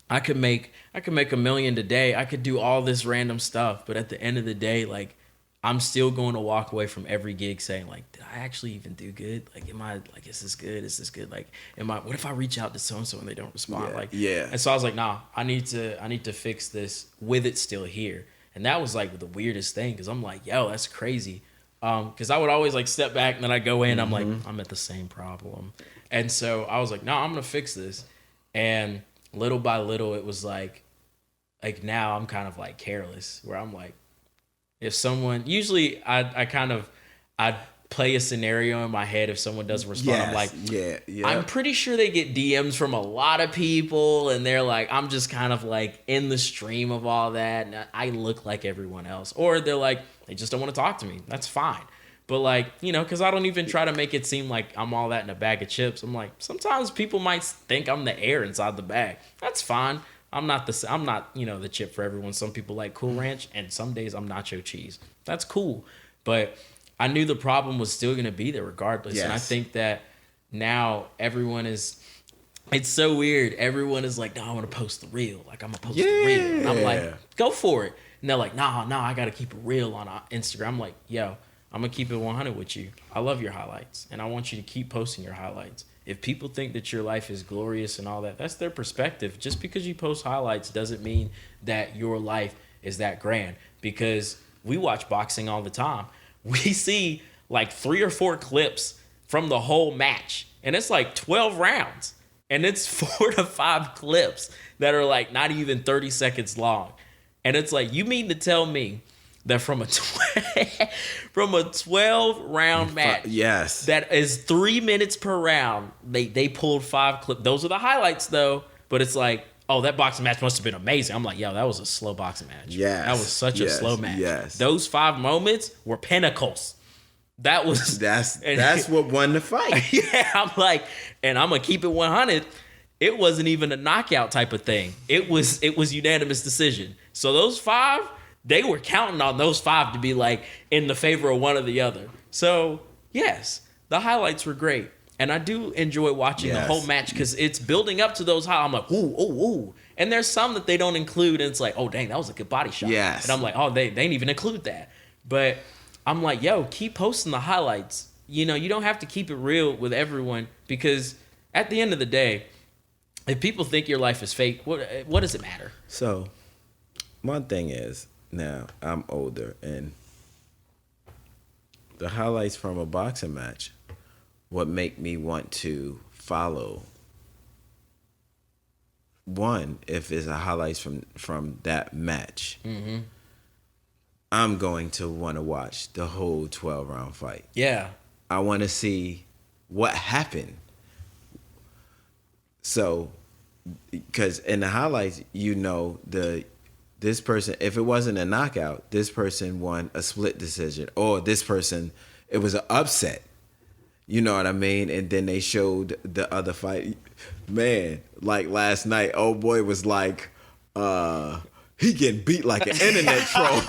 [SPEAKER 1] I could make $1 million today. I could do all this random stuff, but at the end of the day, like, I'm still going to walk away from every gig saying, like, did I actually even do good? Like, am I like, is this good? Is this good? Like, what if I reach out to so and so and they don't respond? And so I was like, nah, I need to fix this with it still here. And that was like the weirdest thing, because I'm like, yo, that's crazy. Because I would always like step back and then I go in, I'm like, I'm at the same problem. And so I was like, no, I'm gonna fix this. And little by little, it was like now I'm kind of like careless, where I'm like, if someone, usually I'd play a scenario in my head if someone doesn't respond. I'm like,
[SPEAKER 2] yeah.
[SPEAKER 1] I'm pretty sure they get DMs from a lot of people, and they're like, I'm just kind of like in the stream of all that, and I look like everyone else. Or they're like, they just don't want to talk to me. That's fine. But like, you know, because I don't even try to make it seem like I'm all that in a bag of chips. I'm like, sometimes people might think I'm the air inside the bag. That's fine. I'm not, you know, the chip for everyone. Some people like Cool Ranch, and some days I'm nacho cheese. That's cool. But I knew the problem was still going to be there regardless.
[SPEAKER 2] Yes.
[SPEAKER 1] And I think that now everyone is, it's so weird. Everyone is like, no, I want to post the reel. Like, I'm going to post the reel. And I'm like, go for it. And they're like, nah, I got to keep it real on Instagram. I'm like, yo, I'm going to keep it 100 with you. I love your highlights. And I want you to keep posting your highlights. If people think that your life is glorious and all that, that's their perspective. Just because you post highlights doesn't mean that your life is that grand. Because we watch boxing all the time. We see like 3 or 4 clips from the whole match. And it's like 12 rounds. And it's 4 to 5 clips that are like not even 30 seconds long. And it's like, you mean to tell me that from a 12 round match,
[SPEAKER 2] yes,
[SPEAKER 1] that is 3 minutes per round, they pulled 5 clips. Those are the highlights though, but it's like, oh, that boxing match must have been amazing. I'm like, yo, that was a slow boxing match.
[SPEAKER 2] Yes,
[SPEAKER 1] that was such a slow match.
[SPEAKER 2] Yes,
[SPEAKER 1] those 5 moments were pinnacles. That was
[SPEAKER 2] that's what won the fight.
[SPEAKER 1] Yeah, I'm like, and I'm gonna keep it 100. It wasn't even a knockout type of thing. It was unanimous decision. So those 5. They were counting on those 5 to be like in the favor of one or the other. So yes, the highlights were great. And I do enjoy watching the whole match because it's building up to those highlights. I'm like, ooh. And there's some that they don't include. And it's like, oh, dang, that was a good body shot.
[SPEAKER 2] Yes.
[SPEAKER 1] And I'm like, oh, they didn't even include that. But I'm like, yo, keep posting the highlights. You know, you don't have to keep it real with everyone because at the end of the day, if people think your life is fake, what does it matter?
[SPEAKER 2] So my thing is, now I'm older, and the highlights from a boxing match would make me want to follow one if it's a highlights from that match. Mm-hmm. I'm going to want to watch the whole 12-round fight.
[SPEAKER 1] Yeah,
[SPEAKER 2] I want to see what happened. So, because in the highlights, you know, this person, if it wasn't a knockout, this person won a split decision, or this person, it was an upset. You know what I mean? And then they showed the other fight. Man, like last night, old boy was like, he getting beat like an internet troll.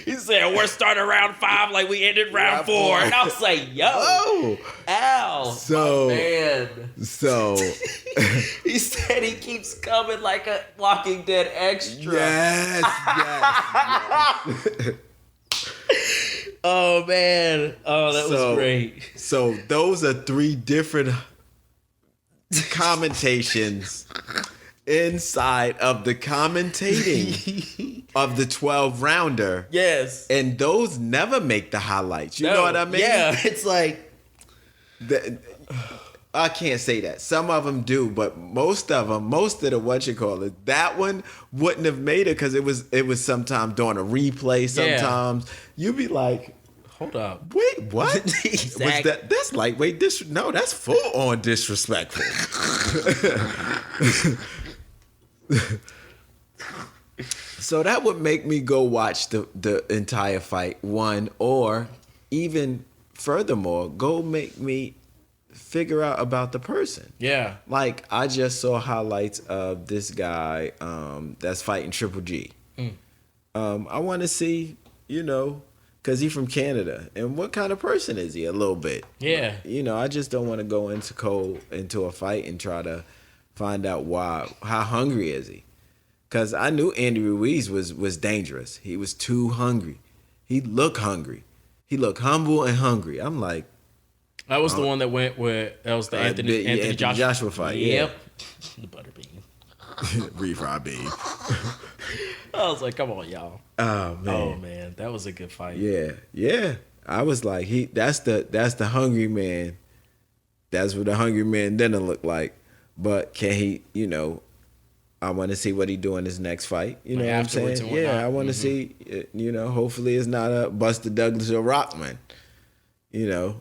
[SPEAKER 1] He said, we're starting round 5 like we ended round 4. And I was like, yo, ow,
[SPEAKER 2] so,
[SPEAKER 1] man.
[SPEAKER 2] So.
[SPEAKER 1] He said he keeps coming like a Walking Dead extra.
[SPEAKER 2] Yes.
[SPEAKER 1] Oh, man. Oh, that was great.
[SPEAKER 2] So those are 3 different commentations inside of the commentating of the 12-rounder.
[SPEAKER 1] Yes.
[SPEAKER 2] And those never make the highlights. You know what I mean?
[SPEAKER 1] Yeah, it's like...
[SPEAKER 2] I can't say that. Some of them do, but most of the that one wouldn't have made it because it was sometimes during a replay. Sometimes you'd be like,
[SPEAKER 1] hold up,
[SPEAKER 2] wait, what?
[SPEAKER 1] Exactly.
[SPEAKER 2] That's lightweight no, that's full on disrespectful. So that would make me go watch the entire fight, one, or even furthermore, go make me figure out about the person.
[SPEAKER 1] Yeah.
[SPEAKER 2] Like, I just saw highlights of this guy that's fighting Triple G. I want to see, you know, because he's from Canada. And what kind of person is he? A little bit.
[SPEAKER 1] Yeah.
[SPEAKER 2] You know, I just don't want to go into a fight and try to find out how hungry is he. Because I knew Andy Ruiz was dangerous. He was too hungry. He looked hungry. He looked humble and hungry. I'm like,
[SPEAKER 1] that was the one that went with, that was the Anthony
[SPEAKER 2] Joshua fight.
[SPEAKER 1] Yep. The butterbean.
[SPEAKER 2] Refried bean.
[SPEAKER 1] I was like, come on, y'all.
[SPEAKER 2] Oh
[SPEAKER 1] man, that was a good fight.
[SPEAKER 2] Yeah. I was like, that's the hungry man. That's what the hungry man didn't look like. But can he, you know, I want to see what he do in his next fight. You know
[SPEAKER 1] Like
[SPEAKER 2] what I'm
[SPEAKER 1] afterwards
[SPEAKER 2] saying?
[SPEAKER 1] and whatnot.
[SPEAKER 2] Yeah, I want to see. You know, hopefully it's not a Buster Douglas or Rockman. You know,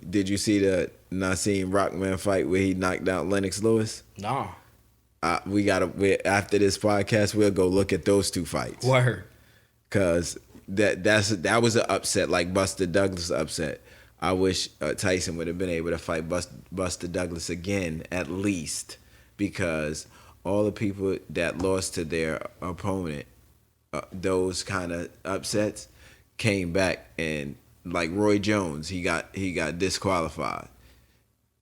[SPEAKER 2] did you see the Nassim Rockman fight where he knocked out Lennox Lewis?
[SPEAKER 1] Nah.
[SPEAKER 2] After this podcast, we'll go look at those two fights.
[SPEAKER 1] Word.
[SPEAKER 2] Cause that was an upset, like Buster Douglas upset. I wish Tyson would have been able to fight Buster Douglas again, at least, because all the people that lost to their opponent, those kind of upsets, came back, and like Roy Jones, he got disqualified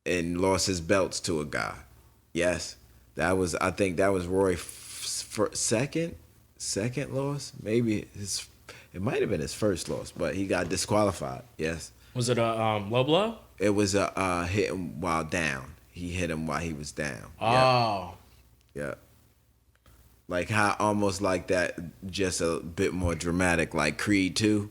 [SPEAKER 2] and lost his belts to a guy. Yes, I think that was Roy second loss, maybe it might have been his first loss, but he got disqualified. Yes.
[SPEAKER 1] Was it a low blow?
[SPEAKER 2] It was a hit him while down. He hit him while he was down.
[SPEAKER 1] Oh.
[SPEAKER 2] Yeah. Like how almost like that, just a bit more dramatic, like Creed 2,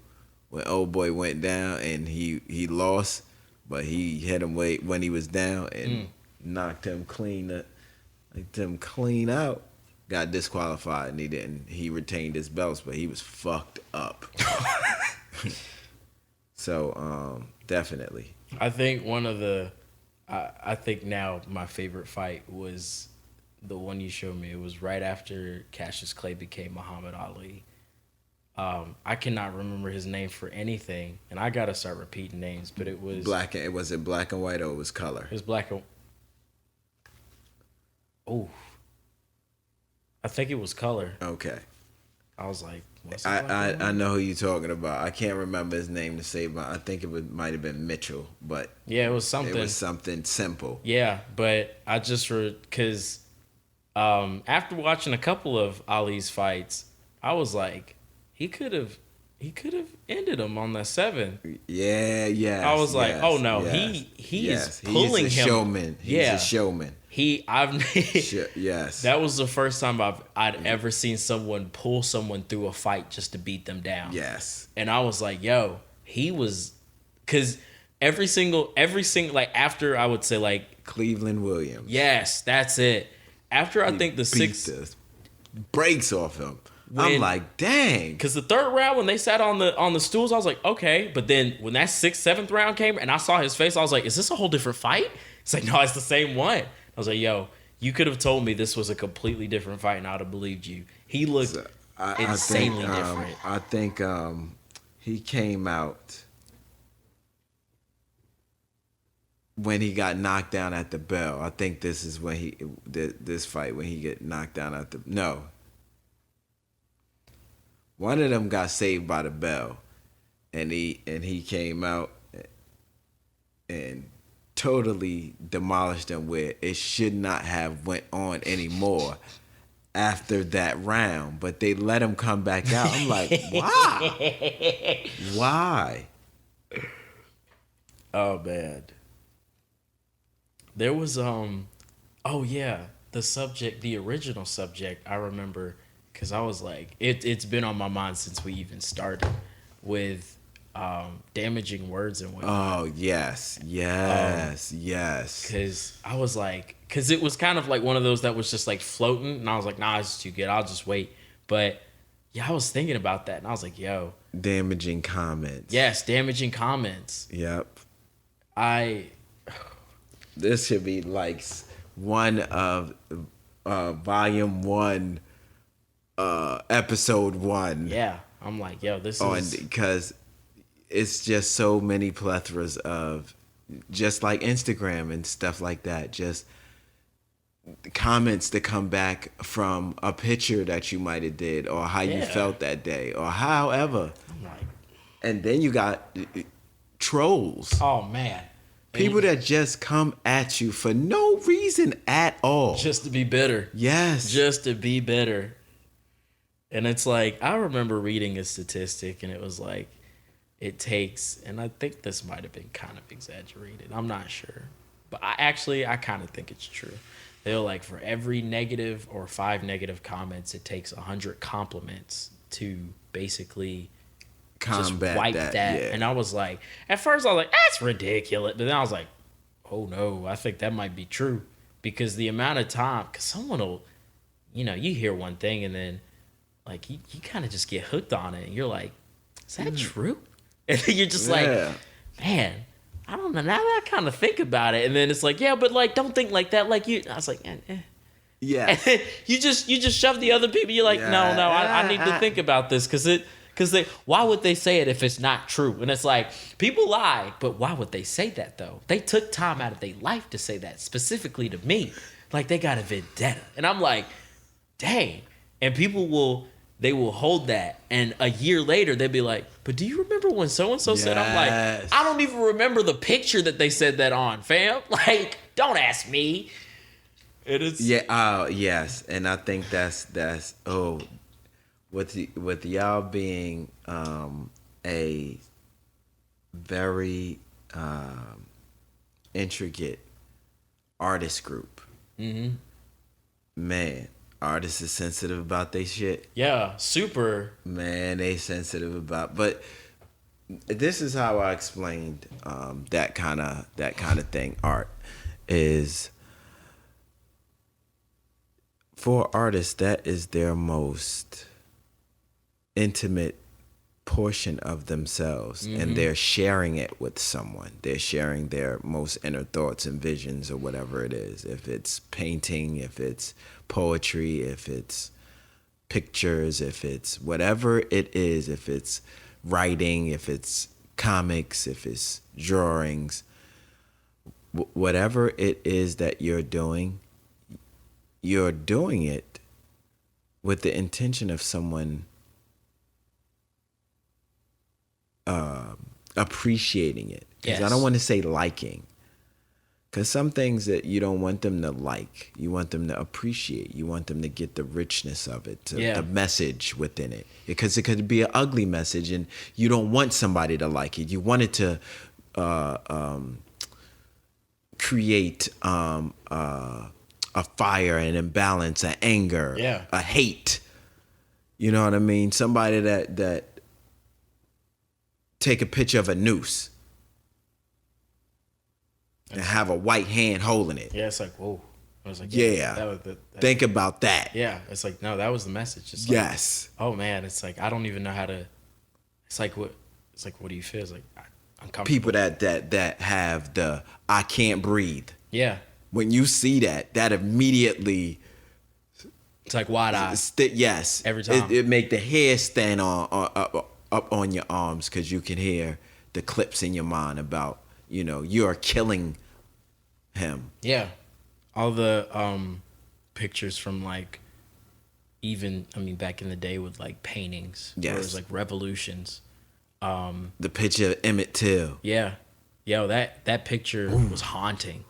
[SPEAKER 2] when old boy went down and he lost, but he hit him when he was down and knocked him clean out. Got disqualified and he retained his belts, but he was fucked up. So definitely.
[SPEAKER 1] I think I think now my favorite fight was the one you showed me. It was right after Cassius Clay became Muhammad Ali. I cannot remember his name for anything, and I gotta start repeating names. But it was
[SPEAKER 2] black. Was it black and white or it was color?
[SPEAKER 1] It was black and. Oh. I think it was color.
[SPEAKER 2] Okay.
[SPEAKER 1] I was like, what's
[SPEAKER 2] I know who you're talking about. I can't remember his name to say, but I think might have been Mitchell. But
[SPEAKER 1] yeah, it was something.
[SPEAKER 2] It was something simple.
[SPEAKER 1] Yeah, but I just because after watching a couple of Ali's fights, I was like, he could have ended him on the 7.
[SPEAKER 2] Yeah, yeah.
[SPEAKER 1] I was like, oh no,
[SPEAKER 2] yes,
[SPEAKER 1] he is pulling him.
[SPEAKER 2] He's a showman. He's a showman.
[SPEAKER 1] Yes. That was the first time I'd ever seen someone pull someone through a fight just to beat them down.
[SPEAKER 2] Yes.
[SPEAKER 1] And I was like, yo, he was, because every single like after I would say like
[SPEAKER 2] Cleveland Williams.
[SPEAKER 1] Yes, that's it. After I think the 6th
[SPEAKER 2] breaks off him. I'm like, dang.
[SPEAKER 1] Because the 3rd round when they sat on the stools, I was like, okay. But then when that 6th, 7th round came and I saw his face, I was like, is this a whole different fight? It's like, no, it's the same one. I was like, yo, you could have told me this was a completely different fight and I'd have believed you. He looked insanely different.
[SPEAKER 2] I think he came out when he got knocked down at the bell. I think this is when this fight when he get knocked down at the no. One of them got saved by the bell, and he came out and totally demolished them where it should not have went on anymore after that round. But they let him come back out. I'm like, why? Why?
[SPEAKER 1] Oh man. There was the original subject I remember. Because I was like, it's been on my mind since we even started with damaging words and whatnot.
[SPEAKER 2] Oh, yes.
[SPEAKER 1] Because I was like, because it was kind of like one of those that was just like floating. And I was like, nah, it's too good. I'll just wait. But yeah, I was thinking about that. And I was like, yo.
[SPEAKER 2] Damaging comments.
[SPEAKER 1] Yes, damaging comments.
[SPEAKER 2] Yep.
[SPEAKER 1] This
[SPEAKER 2] should be like one of volume 1. Episode 1.
[SPEAKER 1] Yeah, I'm like, yo, this is
[SPEAKER 2] because it's just so many plethoras of just like Instagram and stuff like that. Just comments that come back from a picture that you might have did or how you felt that day or however.
[SPEAKER 1] I'm like,
[SPEAKER 2] and then you got trolls.
[SPEAKER 1] Oh man.
[SPEAKER 2] People that just come at you for no reason at all.
[SPEAKER 1] Just to be bitter.
[SPEAKER 2] Yes.
[SPEAKER 1] Just to be bitter. And it's like, I remember reading a statistic and it was like, it takes, and I think this might have been kind of exaggerated. I'm not sure. But I kind of think it's true. They're like, for every negative or 5 negative comments, it takes 100 compliments to basically
[SPEAKER 2] combat
[SPEAKER 1] just wipe that.
[SPEAKER 2] Yeah.
[SPEAKER 1] And I was like, at first I was like, that's ridiculous. But then I was like, oh no, I think that might be true because the amount of time, because someone will, you hear one thing and then like you kind of just get hooked on it and you're like, is that true? And then you're just like, man, I don't know. Now that I kind of think about it, and then it's like, yeah, but like, don't think like that. Like I was like,
[SPEAKER 2] Yeah.
[SPEAKER 1] And then you just shove the other people. You're like, no, I need to think about this because why would they say it if it's not true? And it's like people lie, but why would they say that though? They took time out of their life to say that specifically to me, like they got a vendetta, and I'm like, dang. And people will hold that, and a year later they'll be like, but do you remember when so and so said? I'm like, I don't even remember the picture that they said that on, fam. Like, don't ask me. It is
[SPEAKER 2] yes, and I think that's with y'all being a very intricate artist group. Mm-hmm. Man, artists is sensitive about their shit.
[SPEAKER 1] Yeah, super.
[SPEAKER 2] Man, they sensitive about. But this is how I explained that kind of thing. Art is, for artists, that is their most intimate portion of themselves, and they're sharing it with someone. They're sharing their most inner thoughts and visions, or whatever it is. If it's painting, if it's poetry, if it's pictures, if it's whatever it is, if it's writing, if it's comics, if it's drawings, whatever it is that you're doing it with the intention of someone appreciating it. Because I don't want to say liking. Because some things that you don't want them to like, you want them to appreciate. You want them to get the richness of it, the message within it. Because it could be an ugly message, and you don't want somebody to like it. You want it to create a fire, an imbalance, an anger, a hate. You know what I mean? Somebody that take a picture of a noose and have a white hand holding it.
[SPEAKER 1] Yeah, it's like, whoa. I was like,
[SPEAKER 2] think about that.
[SPEAKER 1] Yeah, it's like, no, that was the message. It's like,
[SPEAKER 2] yes.
[SPEAKER 1] Oh man, it's like I don't even know how to. It's like what do you feel? It's like I'm comfortable.
[SPEAKER 2] People that have the I can't breathe.
[SPEAKER 1] Yeah.
[SPEAKER 2] When you see that immediately.
[SPEAKER 1] It's like wide eye.
[SPEAKER 2] Yes.
[SPEAKER 1] Every time.
[SPEAKER 2] It make the hair stand up on your arms, because you can hear the clips in your mind about, you are killing him.
[SPEAKER 1] Yeah. All the pictures from like, even, back in the day with like paintings.
[SPEAKER 2] Yes.
[SPEAKER 1] Where it was like revolutions.
[SPEAKER 2] The picture of Emmett Till.
[SPEAKER 1] Yeah. Yo, that picture was haunting.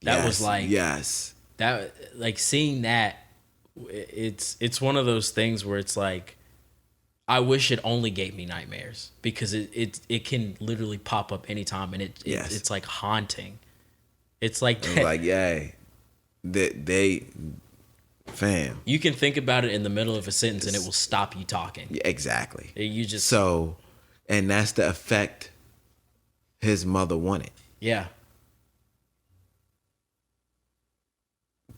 [SPEAKER 1] That was like.
[SPEAKER 2] Yes.
[SPEAKER 1] That, like, seeing that, it's one of those things where it's like, I wish it only gave me nightmares, because it can literally pop up anytime, and it's like haunting. It's like that.
[SPEAKER 2] Like, yay, they fam.
[SPEAKER 1] You can think about it in the middle of a sentence and it will stop you talking.
[SPEAKER 2] Yeah, exactly.
[SPEAKER 1] You just
[SPEAKER 2] and that's the effect his mother wanted.
[SPEAKER 1] Yeah.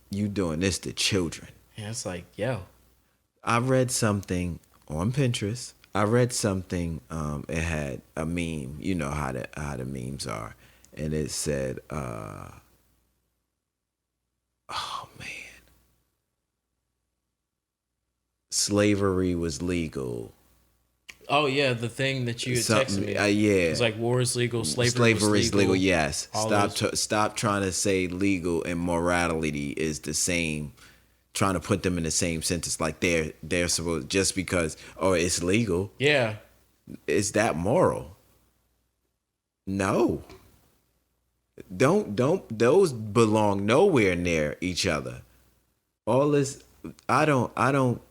[SPEAKER 2] You doing this to children.
[SPEAKER 1] Yeah, it's like, yo.
[SPEAKER 2] I read something on Pinterest. It had a meme. You know how the memes are. And it said, oh man. Slavery was legal.
[SPEAKER 1] Oh yeah, the thing that you had texted me.
[SPEAKER 2] Yeah.
[SPEAKER 1] It's like war is legal,
[SPEAKER 2] slavery is legal. Yes.
[SPEAKER 1] Stop
[SPEAKER 2] Stop trying to say legal and morality is the same. Trying to put them in the same sentence, like they're supposed, just because it's legal.
[SPEAKER 1] Yeah.
[SPEAKER 2] Is that moral? No. Don't those belong nowhere near each other. All this I don't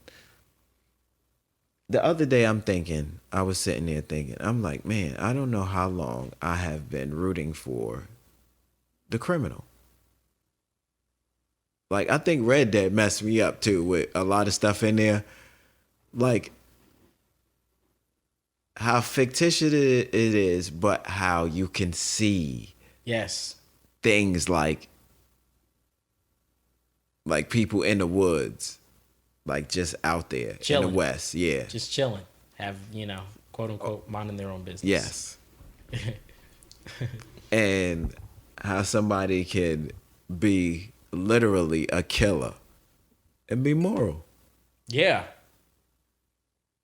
[SPEAKER 2] the other day I was sitting there thinking, I'm like, man, I don't know how long I have been rooting for the criminal. Like, I think Red Dead messed me up too with a lot of stuff in there. Like, how fictitious it is, but how you can see.
[SPEAKER 1] Yes.
[SPEAKER 2] things like people in the woods, like just out there in
[SPEAKER 1] Chilling.
[SPEAKER 2] the West. Yeah.
[SPEAKER 1] Just chilling, have quote unquote minding their own business.
[SPEAKER 2] Yes. And how somebody can be literally a killer and be moral.
[SPEAKER 1] Yeah.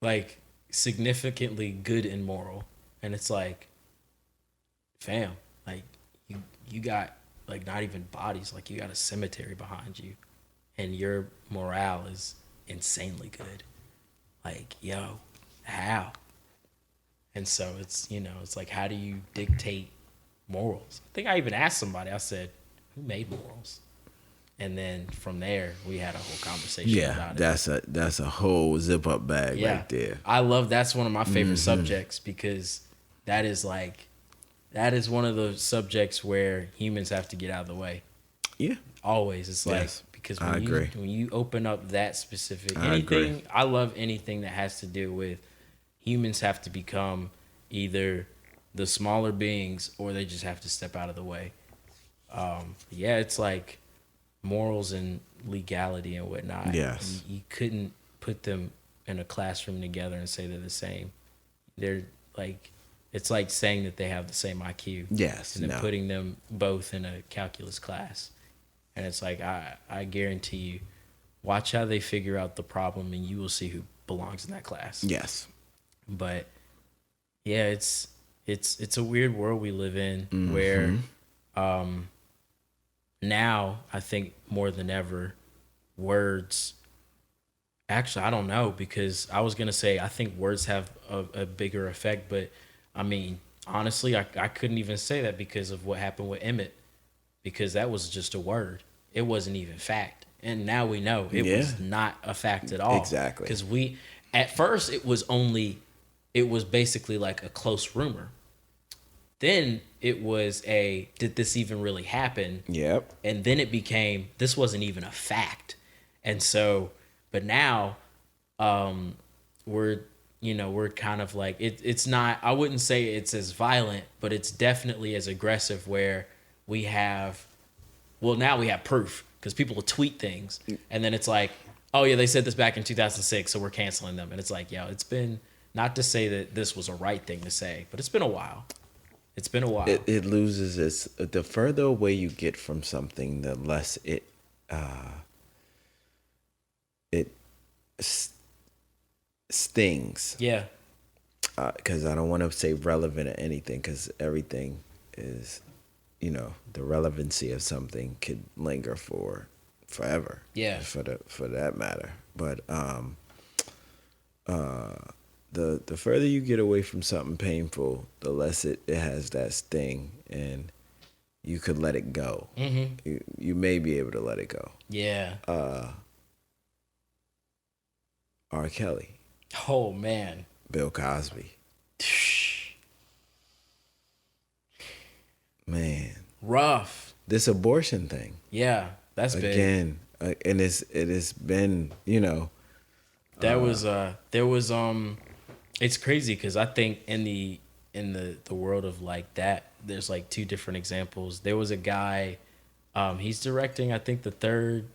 [SPEAKER 1] Like significantly good and moral. And it's like, fam, like you got like not even bodies, like you got a cemetery behind you and your morale is insanely good. Like, yo, how? And so it's, it's like, how do you dictate morals? I think I even asked somebody, I said, who made morals? And then from there, we had a whole conversation about it.
[SPEAKER 2] That's a whole zip up bag right there.
[SPEAKER 1] I love, that's one of my favorite subjects because that is one of those subjects where humans have to get out of the way.
[SPEAKER 2] Yeah.
[SPEAKER 1] Always. It's like, because when you open up that specific, I love anything that has to do with humans have to become either the smaller beings or they just have to step out of the way. It's like morals and legality and whatnot.
[SPEAKER 2] Yes.
[SPEAKER 1] You couldn't put them in a classroom together and say they're the same. They're like, it's like saying that they have the same IQ.
[SPEAKER 2] Yes.
[SPEAKER 1] And then putting them both in a calculus class. And it's like, I guarantee you, watch how they figure out the problem and you will see who belongs in that class.
[SPEAKER 2] Yes.
[SPEAKER 1] But yeah, it's a weird world we live in where now I think more than ever words, actually I don't know, because I was gonna say I think words have a bigger effect, but I mean honestly I couldn't even say that because of what happened with Emmett, because that was just a word. It wasn't even fact. And now we know it was not a fact at all.
[SPEAKER 2] Exactly.
[SPEAKER 1] Because at first it was basically like a close rumor. Then it was did this even really happen?
[SPEAKER 2] Yep.
[SPEAKER 1] And then it became, this wasn't even a fact. And so, but now we're kind of like, it's not, I wouldn't say it's as violent, but it's definitely as aggressive where now we have proof because people will tweet things and then it's like, oh yeah, they said this back in 2006, so we're canceling them. And it's like, it's been, not to say that this was a right thing to say, but it's been a while. It's been a while.
[SPEAKER 2] It loses its, the further away you get from something, the less it stings.
[SPEAKER 1] Yeah.
[SPEAKER 2] Because I don't want to say relevant or anything, because everything is, the relevancy of something could linger for forever.
[SPEAKER 1] Yeah.
[SPEAKER 2] For that matter. But the further you get away from something painful, the less it has that sting, and you could let it go. Mm-hmm. You may be able to let it go.
[SPEAKER 1] Yeah.
[SPEAKER 2] R. Kelly.
[SPEAKER 1] Oh man.
[SPEAKER 2] Bill Cosby. Man.
[SPEAKER 1] Rough.
[SPEAKER 2] This abortion thing.
[SPEAKER 1] Yeah, that's big.
[SPEAKER 2] Again, and it has been,
[SPEAKER 1] there was it's crazy because I think in the world of like that, there's like two different examples. There was a guy, he's directing I think the third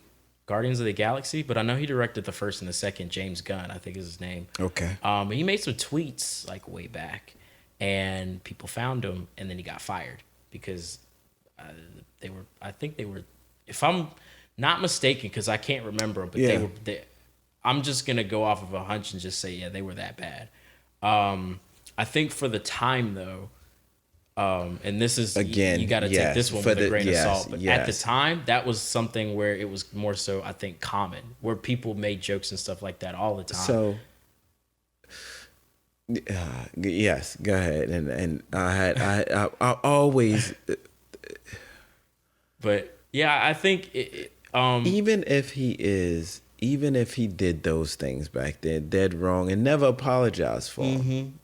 [SPEAKER 1] Guardians of the Galaxy, but I know he directed the first and the second. James Gunn, I think is his name.
[SPEAKER 2] Okay.
[SPEAKER 1] He made some tweets like way back, and people found him, and then he got fired because I think they were, if I'm not mistaken, because I can't remember, but I'm just gonna go off of a hunch and just say they were that bad. I think for the time though, and this is again, you got to take this one with a grain of salt. But at the time, that was something where it was more so, I think, common, where people made jokes and stuff like that all the time.
[SPEAKER 2] So, yes, go ahead. And I always.
[SPEAKER 1] But yeah, I think
[SPEAKER 2] even if he did those things back then, dead wrong, and never apologized for them,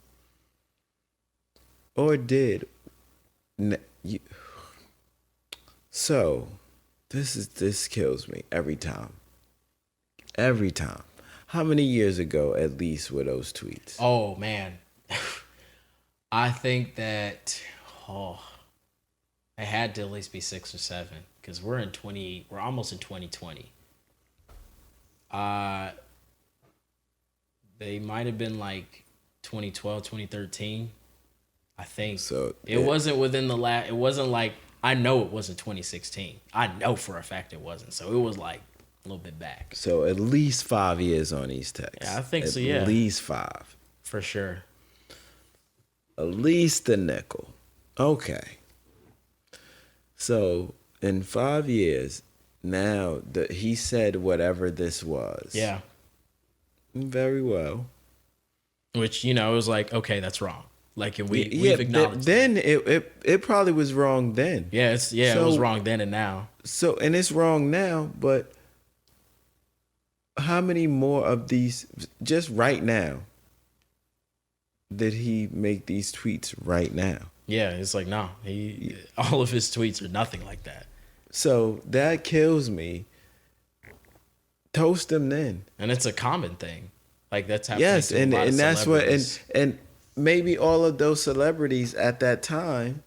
[SPEAKER 2] or did. So, this kills me every time. Every time. How many years ago, at least, were those tweets?
[SPEAKER 1] Oh man, I think that It had to at least be 6 or 7 because we're almost in 2020. Uh, they might have been like 2012, 2013. I think
[SPEAKER 2] So
[SPEAKER 1] it wasn't within the last. It wasn't like I know it wasn't 2016. I know for a fact it wasn't. So it was like a little bit back.
[SPEAKER 2] So at least 5 years on these texts.
[SPEAKER 1] Yeah, I think
[SPEAKER 2] at
[SPEAKER 1] so. Yeah,
[SPEAKER 2] At least 5.
[SPEAKER 1] for sure.
[SPEAKER 2] At least a nickel. Okay. So in 5 years, now that he said whatever this was.
[SPEAKER 1] Yeah.
[SPEAKER 2] Very well.
[SPEAKER 1] Which it was like, okay, that's wrong. Like, and we've acknowledged.
[SPEAKER 2] Then it probably was wrong then.
[SPEAKER 1] Yeah, it was wrong then and now.
[SPEAKER 2] So and it's wrong now, but how many more of these just right now did he make these tweets right now?
[SPEAKER 1] Yeah, it's like no, all of his tweets are nothing like that.
[SPEAKER 2] So that kills me. Toast him then.
[SPEAKER 1] And it's a common thing. Like that's happening.
[SPEAKER 2] Yes,
[SPEAKER 1] to a
[SPEAKER 2] and
[SPEAKER 1] lot of
[SPEAKER 2] that's what
[SPEAKER 1] celebrities.
[SPEAKER 2] and maybe all of those celebrities at that time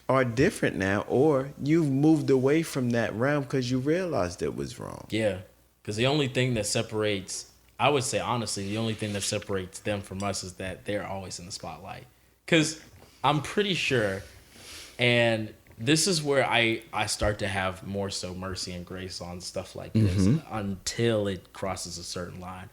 [SPEAKER 2] are different now, or you've moved away from that realm because you realized it was wrong.
[SPEAKER 1] Yeah, because the only thing that separates, I would say honestly, the only thing that separates them from us is that they're always in the spotlight. Because I'm pretty sure, and this is where I start to have more so mercy and grace on stuff like this until it crosses a certain line.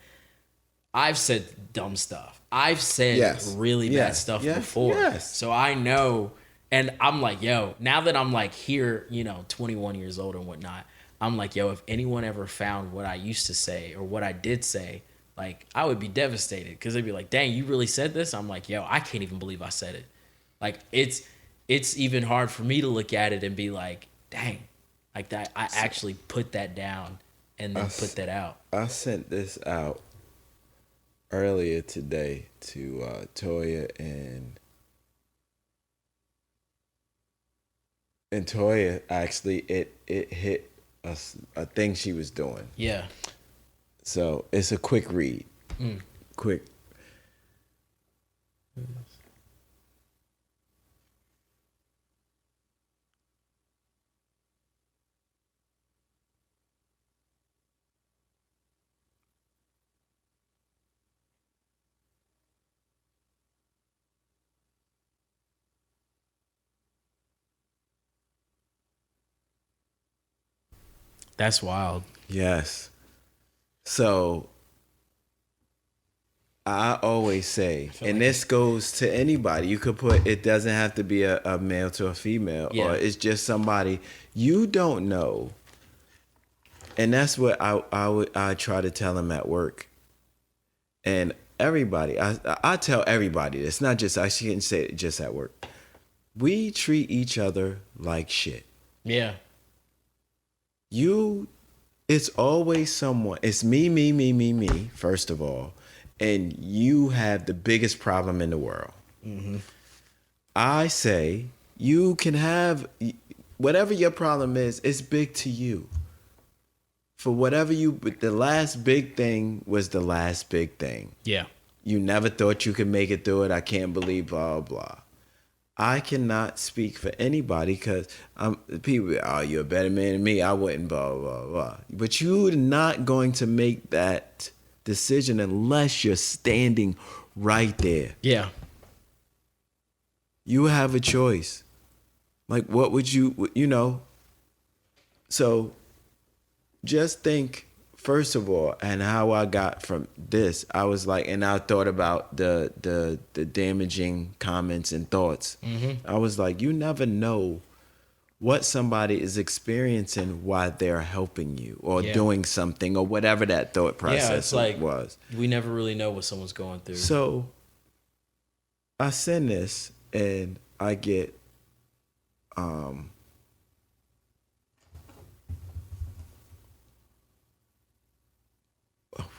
[SPEAKER 1] I've said dumb stuff. I've said really bad stuff before.
[SPEAKER 2] Yes.
[SPEAKER 1] So I know, and I'm like, yo, now that I'm like here, 21 years old and whatnot, I'm like, yo, if anyone ever found what I used to say or what I did say, like, I would be devastated because they'd be like, dang, you really said this? I'm like, yo, I can't even believe I said it. Like, it's even hard for me to look at it and be like, dang, like that, I actually put that down and then put that out.
[SPEAKER 2] I sent this out earlier today to Toya and Toya. Actually, it hit a thing she was doing.
[SPEAKER 1] Yeah.
[SPEAKER 2] So it's a quick read. Quick.
[SPEAKER 1] That's wild.
[SPEAKER 2] Yes. So I always say, and this goes to anybody, you could put, it doesn't have to be a male to a female, or it's just somebody you don't know. And that's what I try to tell them at work. And everybody, I tell everybody this, not just, I shouldn't say it just at work. We treat each other like shit.
[SPEAKER 1] Yeah.
[SPEAKER 2] It's always someone. It's me, first of all. And you have the biggest problem in the world. Mm-hmm. I say you can have whatever your problem is, it's big to you. For whatever the last big thing was the last big thing.
[SPEAKER 1] Yeah.
[SPEAKER 2] You never thought you could make it through it. I can't believe blah, blah. I cannot speak for anybody because people, oh, you're a better man than me. I wouldn't, blah, blah, blah. But you're not going to make that decision unless you're standing right there.
[SPEAKER 1] Yeah.
[SPEAKER 2] You have a choice. Like, what would So just think, first of all, and how I got from this, I was like, and I thought about the damaging comments and thoughts. Mm-hmm. I was like, you never know what somebody is experiencing while they're helping you or doing something or whatever that thought process was.
[SPEAKER 1] We never really know what someone's going through.
[SPEAKER 2] So I send this and I get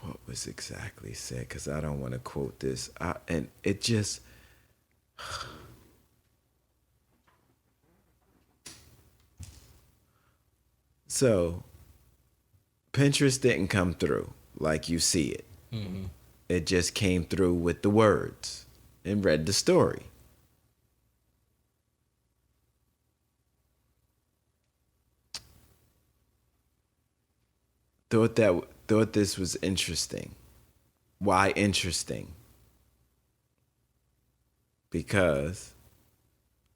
[SPEAKER 2] what was exactly said, because I don't want to quote this. And it just so Pinterest didn't come through like you see it. Mm-hmm. It just came through with the words and read the story. thought this was interesting. Why interesting? Because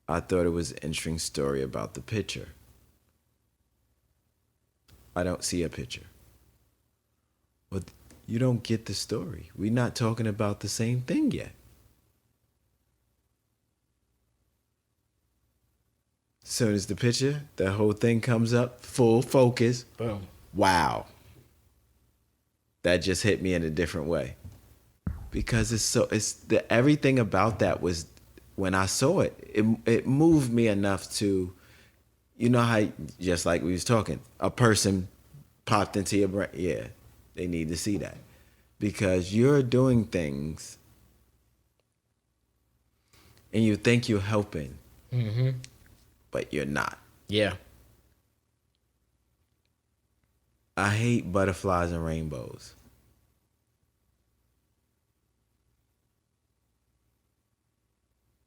[SPEAKER 2] I thought it was an interesting story about the picture. I don't see a picture. Well, you don't get the story. We're not talking about the same thing yet. Soon as the picture, the whole thing comes up, full focus.
[SPEAKER 1] Boom.
[SPEAKER 2] Wow. That just hit me in a different way. Because everything about that was, when I saw it moved me enough to, you know how, just like we was talking, a person popped into your brain. Yeah, they need to see that. Because you're doing things and you think you're helping, but you're not.
[SPEAKER 1] Yeah.
[SPEAKER 2] I hate butterflies and rainbows.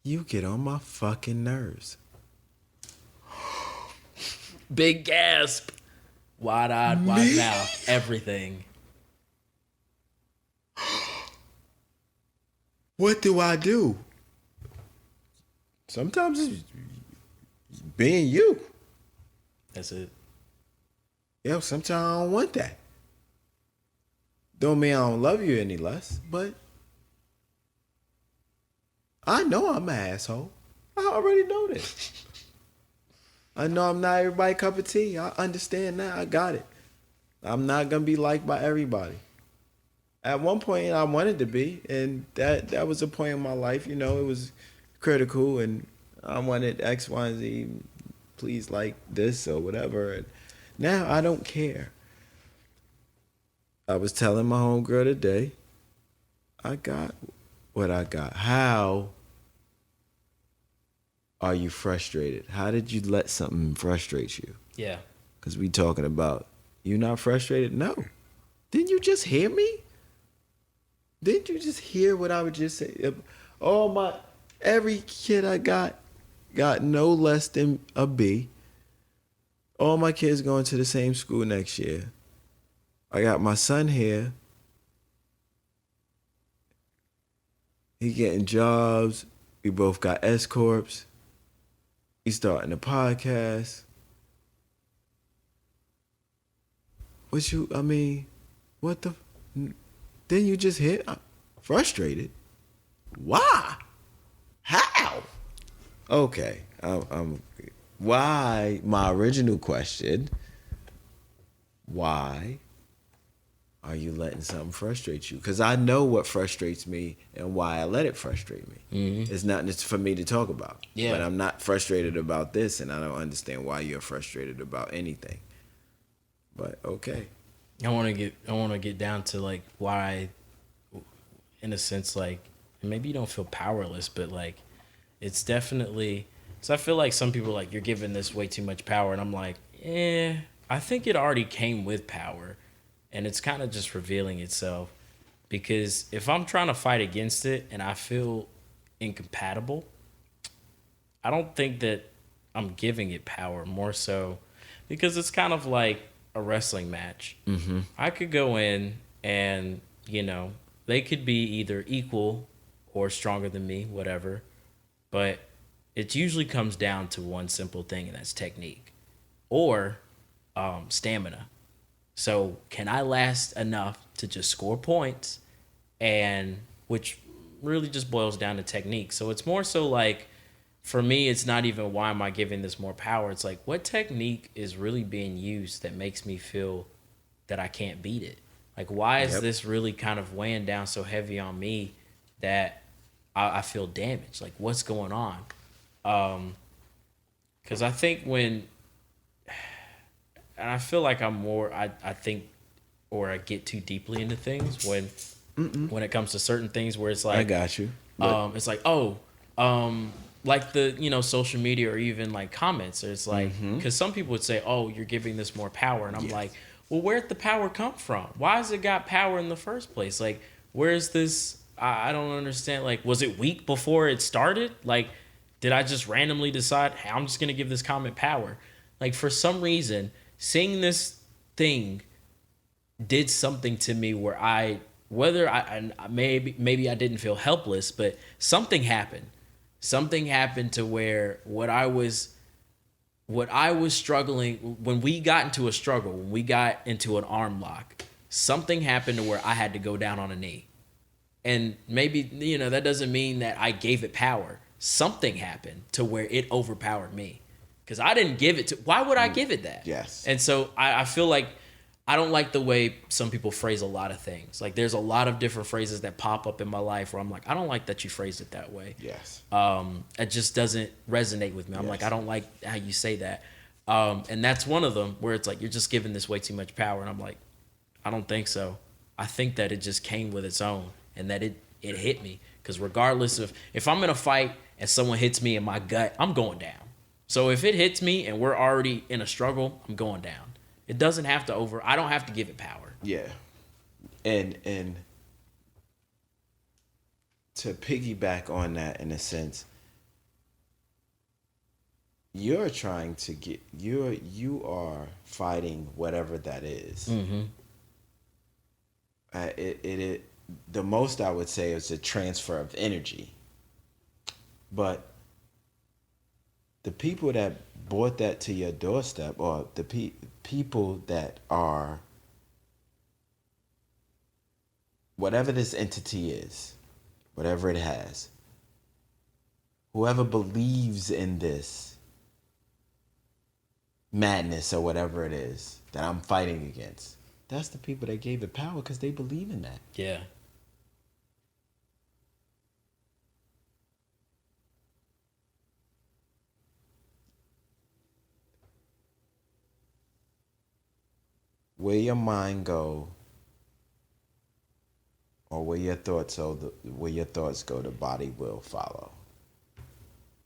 [SPEAKER 2] You get on my fucking nerves.
[SPEAKER 1] Big gasp. Wide-eyed, wide mouth, everything.
[SPEAKER 2] What do I do? Sometimes it's being you.
[SPEAKER 1] That's it.
[SPEAKER 2] Yeah, sometimes I don't want that. Don't mean I don't love you any less, but I know I'm an asshole. I already know this. I know I'm not everybody's cup of tea. I understand that. I got it. I'm not gonna be liked by everybody. At one point, I wanted to be, and that was a point in my life. You know, it was critical, and I wanted X, Y, and Z. Please like this or whatever. And now I don't care. I was telling my homegirl today, I got what I got. How are you frustrated? How did you let something frustrate you?
[SPEAKER 1] Yeah.
[SPEAKER 2] Because we talking about, you not frustrated? No. Didn't you just hear me? Didn't you just hear what I would just say? Every kid I got no less than a B. All my kids going to the same school next year. I got my son here. He getting jobs. We both got S Corps. He's starting a podcast. What the? Then you just hit frustrated. Why? How? Okay. Why? My original question. Why are you letting something frustrate you? Because I know what frustrates me and why I let it frustrate me. Mm-hmm. It's not just for me to talk about.
[SPEAKER 1] Yeah.
[SPEAKER 2] But I'm not frustrated about this, and I don't understand why you're frustrated about anything. But okay.
[SPEAKER 1] I want to get down to like why, in a sense, like maybe you don't feel powerless, but like it's definitely. So I feel like some people are like, you're giving this way too much power, and I'm like, I think it already came with power, and it's kind of just revealing itself. Because if I'm trying to fight against it and I feel incompatible, I don't think that I'm giving it power, more so because it's kind of like a wrestling match. Mm-hmm. I could go in and, they could be either equal or stronger than me, whatever. But it usually comes down to one simple thing, and that's technique or stamina. So can I last enough to just score points, and which really just boils down to technique. So it's more so like, for me, it's not even why am I giving this more power. It's like, what technique is really being used that makes me feel that I can't beat it? Like, why is this really kind of weighing down so heavy on me that I feel damaged? Like, what's going on? Because I think and I feel like I'm more, I think, or I get too deeply into things when it comes to certain things where it's like,
[SPEAKER 2] I got you.
[SPEAKER 1] It's like, like the, social media or even like comments. It's like, because some people would say, oh, you're giving this more power. And I'm like, well, where'd the power come from? Why has it got power in the first place? Like, where's this? I don't understand. Like, was it weak before it started? Like, did I just randomly decide, hey, I'm just going to give this comment power? Like, for some reason, seeing this thing did something to me where maybe I didn't feel helpless, but something happened. Something happened to where what I was struggling, when we got into a struggle, when we got into an arm lock, something happened to where I had to go down on a knee. And maybe, that doesn't mean that I gave it power. Something happened to where it overpowered me. Because I didn't give it to, why would I give it that?
[SPEAKER 2] Yes.
[SPEAKER 1] And so I feel like I don't like the way some people phrase a lot of things. Like there's a lot of different phrases that pop up in my life where I'm like, I don't like that you phrased it that way.
[SPEAKER 2] Yes.
[SPEAKER 1] It just doesn't resonate with me. I'm like, I don't like how you say that. And that's one of them where it's like, you're just giving this way too much power. And I'm like, I don't think so. I think that it just came with its own and that it hit me. Because regardless of, if I'm in a fight and someone hits me in my gut, I'm going down. So if it hits me and we're already in a struggle, I'm going down. It doesn't have to I don't have to give it power.
[SPEAKER 2] Yeah. And to piggyback on that in a sense, you're trying to you are fighting whatever that is.
[SPEAKER 1] Mm-hmm.
[SPEAKER 2] It the most I would say is a transfer of energy. But the people that brought that to your doorstep, or the people that are, whatever this entity is, whatever it has, whoever believes in this madness or whatever it is that I'm fighting against, that's the people that gave it power because they believe in that.
[SPEAKER 1] Yeah.
[SPEAKER 2] Where your mind go, or where your thoughts go, the body will follow.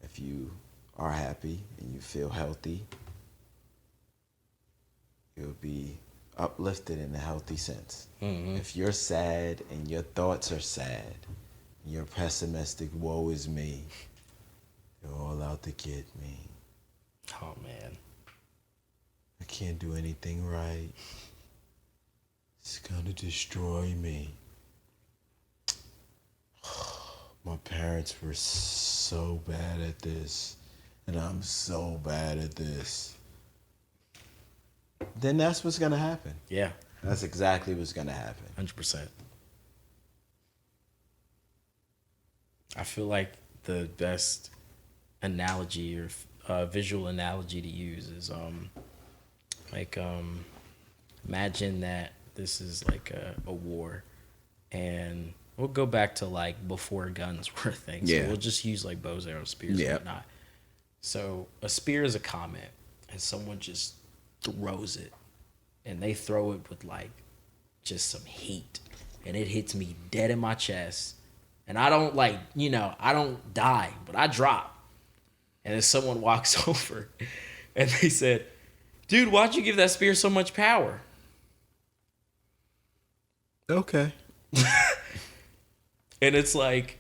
[SPEAKER 2] If you are happy and you feel healthy, you'll be uplifted in a healthy sense.
[SPEAKER 1] Mm-hmm.
[SPEAKER 2] If you're sad and your thoughts are sad, and you're pessimistic, woe is me, you're all out to get me.
[SPEAKER 1] Oh, man.
[SPEAKER 2] I can't do anything right. It's gonna destroy me. My parents were so bad at this, and I'm so bad at this. Then that's what's gonna happen.
[SPEAKER 1] Yeah.
[SPEAKER 2] That's exactly what's gonna happen.
[SPEAKER 1] 100%. I feel like the best analogy or visual analogy to use is imagine that this is like a war, and we'll go back to like before guns were a thing. So we'll just use like bows, arrows, spears, and whatnot. So a spear is a comment, and someone just throws it, and they throw it with like just some heat, and it hits me dead in my chest, and I don't I don't die, but I drop. And then someone walks over, and they said, "Dude, why'd you give that spear so much power?"
[SPEAKER 2] Okay.
[SPEAKER 1] And it's like,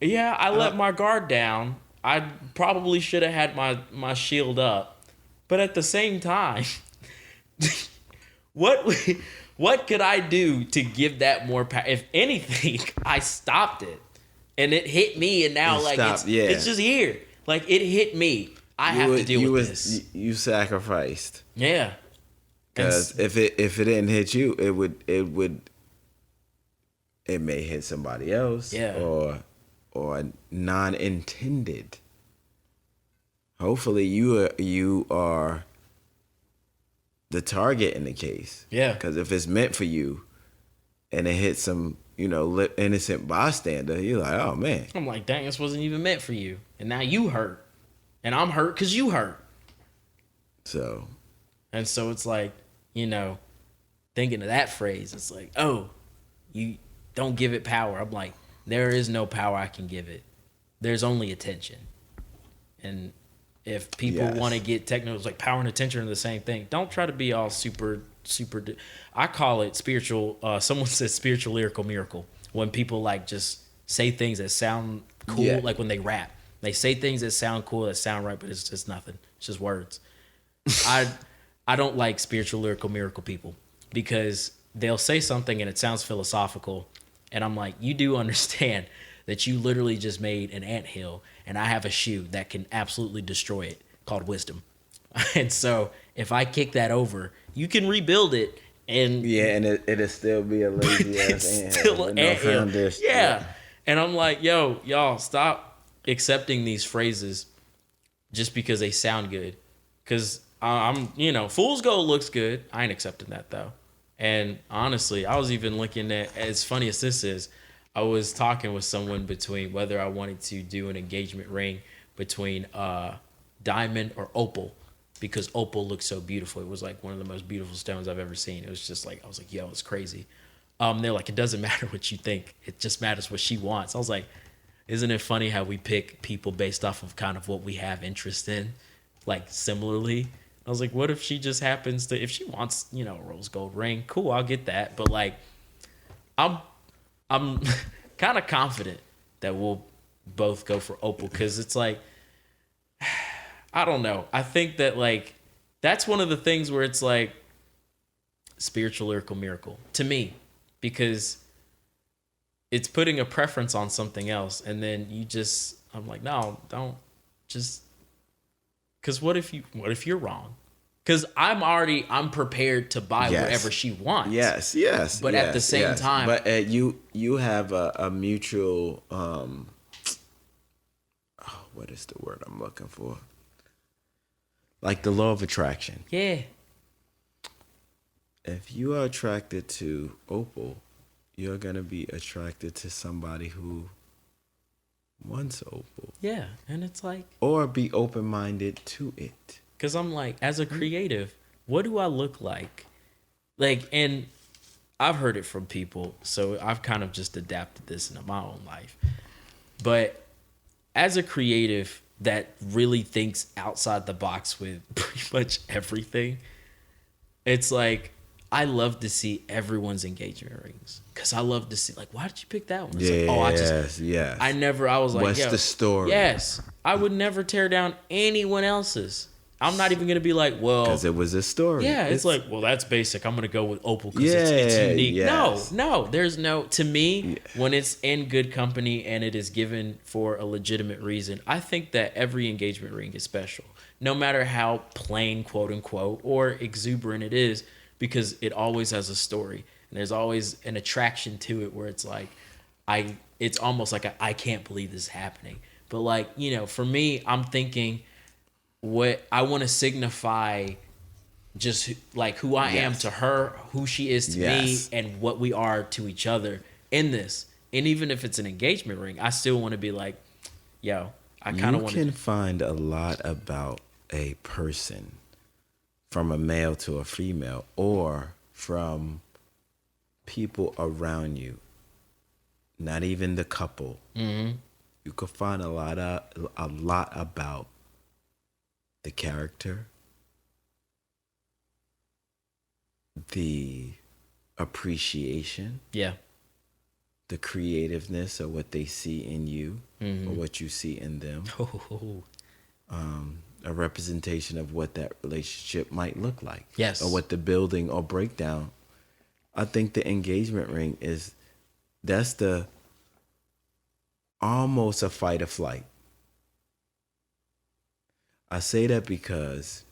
[SPEAKER 1] yeah, I let my guard down. I probably should have had my shield up. But at the same time, what could I do to give that more power? If anything, I stopped it. And it hit me, and now it's just here. Like, it hit me. I have to deal with this.
[SPEAKER 2] You sacrificed.
[SPEAKER 1] Yeah.
[SPEAKER 2] Because if it didn't hit you, it may hit somebody else.
[SPEAKER 1] Yeah.
[SPEAKER 2] Or non-intended. Hopefully you are the target in the case.
[SPEAKER 1] Yeah.
[SPEAKER 2] Because if it's meant for you and it hits some, innocent bystander, you're like, oh man.
[SPEAKER 1] I'm like, dang, this wasn't even meant for you. And now you hurt. And I'm hurt because you hurt.
[SPEAKER 2] So
[SPEAKER 1] it's like, thinking of that phrase, it's like, oh, you don't give it power. I'm like, there is no power I can give it. There's only attention. And if people want to get technical, it's like power and attention are the same thing. Don't try to be all super. I call it spiritual. Someone says spiritual lyrical miracle. When people like just say things that sound cool, like when they rap. They say things that sound cool, that sound right, but it's just nothing. It's just words. I don't like spiritual lyrical miracle people because they'll say something and it sounds philosophical, and I'm like, you do understand that you literally just made an anthill, and I have a shoe that can absolutely destroy it called wisdom. And so if I kick that over, you can rebuild it, and
[SPEAKER 2] Yeah, and it'll still be a lazy ass
[SPEAKER 1] it's
[SPEAKER 2] anthill
[SPEAKER 1] still
[SPEAKER 2] with
[SPEAKER 1] an
[SPEAKER 2] no
[SPEAKER 1] anthill.
[SPEAKER 2] foundation.
[SPEAKER 1] Yeah. And I'm like, yo, y'all stop accepting these phrases just because they sound good. Because I'm, fool's gold looks good. I ain't accepting that though. And honestly, I was even looking at, as funny as this is, I was talking with someone between whether I wanted to do an engagement ring between diamond or opal, because opal looks so beautiful. It was like one of the most beautiful stones I've ever seen. It was just like, I was like, yo, it's crazy. They're like, it doesn't matter what you think. It just matters what she wants. I was like, isn't it funny how we pick people based off of kind of what we have interest in? Like similarly, I was like, what if she just happens to, if she wants, a rose gold ring, cool, I'll get that. But like, I'm kind of confident that we'll both go for opal, because it's like, I don't know. I think that like, that's one of the things where it's like spiritual lyrical miracle to me, because it's putting a preference on something else, and then I'm like, no, don't just, because what if you're wrong? Because I'm prepared to buy whatever she wants.
[SPEAKER 2] Yes.
[SPEAKER 1] But at the same time,
[SPEAKER 2] but you have a mutual what is the word I'm looking for? Like the law of attraction.
[SPEAKER 1] yeah,
[SPEAKER 2] If you are attracted to opal, you're gonna be attracted to somebody who wants opal,
[SPEAKER 1] yeah, and it's like,
[SPEAKER 2] or be open-minded to it.
[SPEAKER 1] because I'm like, as a creative, what do I look like? Like, and I've heard it from people, so I've kind of just adapted this into my own life. But as a creative that really thinks outside the box with pretty much everything, it's like, I love to see everyone's engagement rings, because I love to see, like, why did you pick that one? It's like,
[SPEAKER 2] Yes.
[SPEAKER 1] I was like,
[SPEAKER 2] What's the story?
[SPEAKER 1] Yes, I would never tear down anyone else's. I'm not even gonna be like, well,
[SPEAKER 2] Because it was a story.
[SPEAKER 1] yeah, it's like, well, that's basic. I'm gonna go with opal because
[SPEAKER 2] Yeah,
[SPEAKER 1] it's unique.
[SPEAKER 2] yes.
[SPEAKER 1] No, there's no. To me, when it's in good company and it is given for a legitimate reason, I think that every engagement ring is special, no matter how plain, quote unquote, or exuberant it is, because it always has a story, and there's always an attraction to it where it's like, it's almost like I can't believe this is happening. But like, for me, I'm thinking, what I want to signify, just like who I am to her, who she is to me, and what we are to each other in this. And even if it's an engagement ring, I still want to be like, yo, I kind of want to.
[SPEAKER 2] You can find a lot about a person from a male to a female, or from people around you, not even the couple.
[SPEAKER 1] Mm-hmm.
[SPEAKER 2] You could find a lot about the character, the appreciation, the creativeness of what they see in you, or what you see in them. A representation of what that relationship might look like.
[SPEAKER 1] Yes.
[SPEAKER 2] Or what the building or breakdown. I think the engagement ring that's the almost a fight or flight. I say that because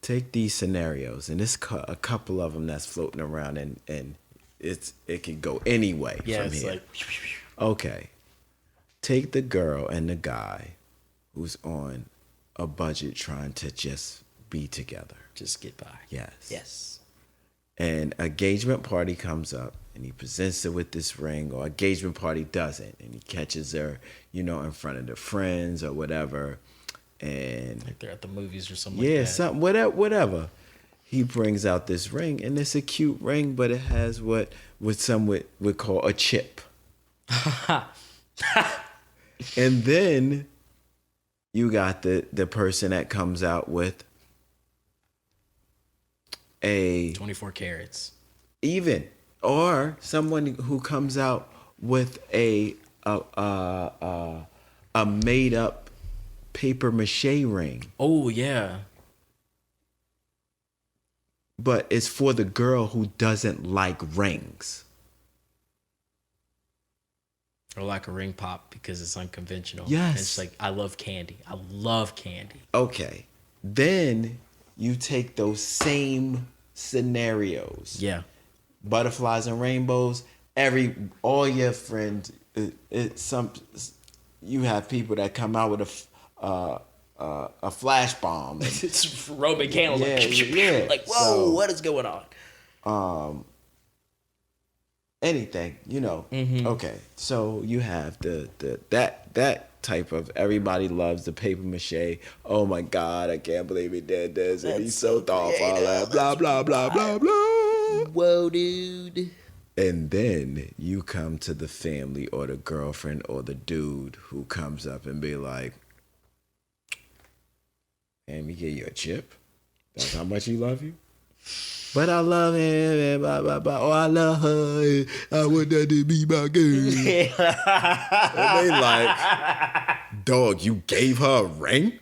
[SPEAKER 2] take these scenarios, and there's a couple of them that's floating around, and it can go any way from here.
[SPEAKER 1] Like,
[SPEAKER 2] okay, take the girl and the guy who's on a budget trying to just be together.
[SPEAKER 1] just get by.
[SPEAKER 2] Yes. And engagement party comes up, and he presents her with this ring, or engagement party doesn't, and he catches her, in front of the friends or whatever. And
[SPEAKER 1] Like they're at the movies or something like that.
[SPEAKER 2] something, whatever. He brings out this ring, and it's a cute ring, but it has what some would call a chip. And then you got the person that comes out with a
[SPEAKER 1] 24 carats.
[SPEAKER 2] even, or someone who comes out with a made up paper mache ring.
[SPEAKER 1] Oh, yeah.
[SPEAKER 2] but it's for the girl who doesn't like rings.
[SPEAKER 1] Or like a ring pop because it's unconventional.
[SPEAKER 2] Yes.
[SPEAKER 1] And it's like, I love candy. I love candy.
[SPEAKER 2] Okay. Then you take those same scenarios.
[SPEAKER 1] Yeah.
[SPEAKER 2] Butterflies and rainbows. All your friends, you have people that come out with a flash bomb. And,
[SPEAKER 1] It's Roman candle.
[SPEAKER 2] yeah.
[SPEAKER 1] Like, whoa,
[SPEAKER 2] So,
[SPEAKER 1] what is going on?
[SPEAKER 2] Anything, Okay, so you have that type of everybody loves the paper mache. Oh my God, I can't believe he did this, and he's so thoughtful. All that blah blah blah blah blah.
[SPEAKER 1] Whoa, dude.
[SPEAKER 2] And then you come to the family or the girlfriend or the dude who comes up and be like, "Let me get you a chip. That's how much he love you." But I love him, and blah, blah, blah. Oh, I love her. I want that to be my girl. And they like, dog, you gave her a ring?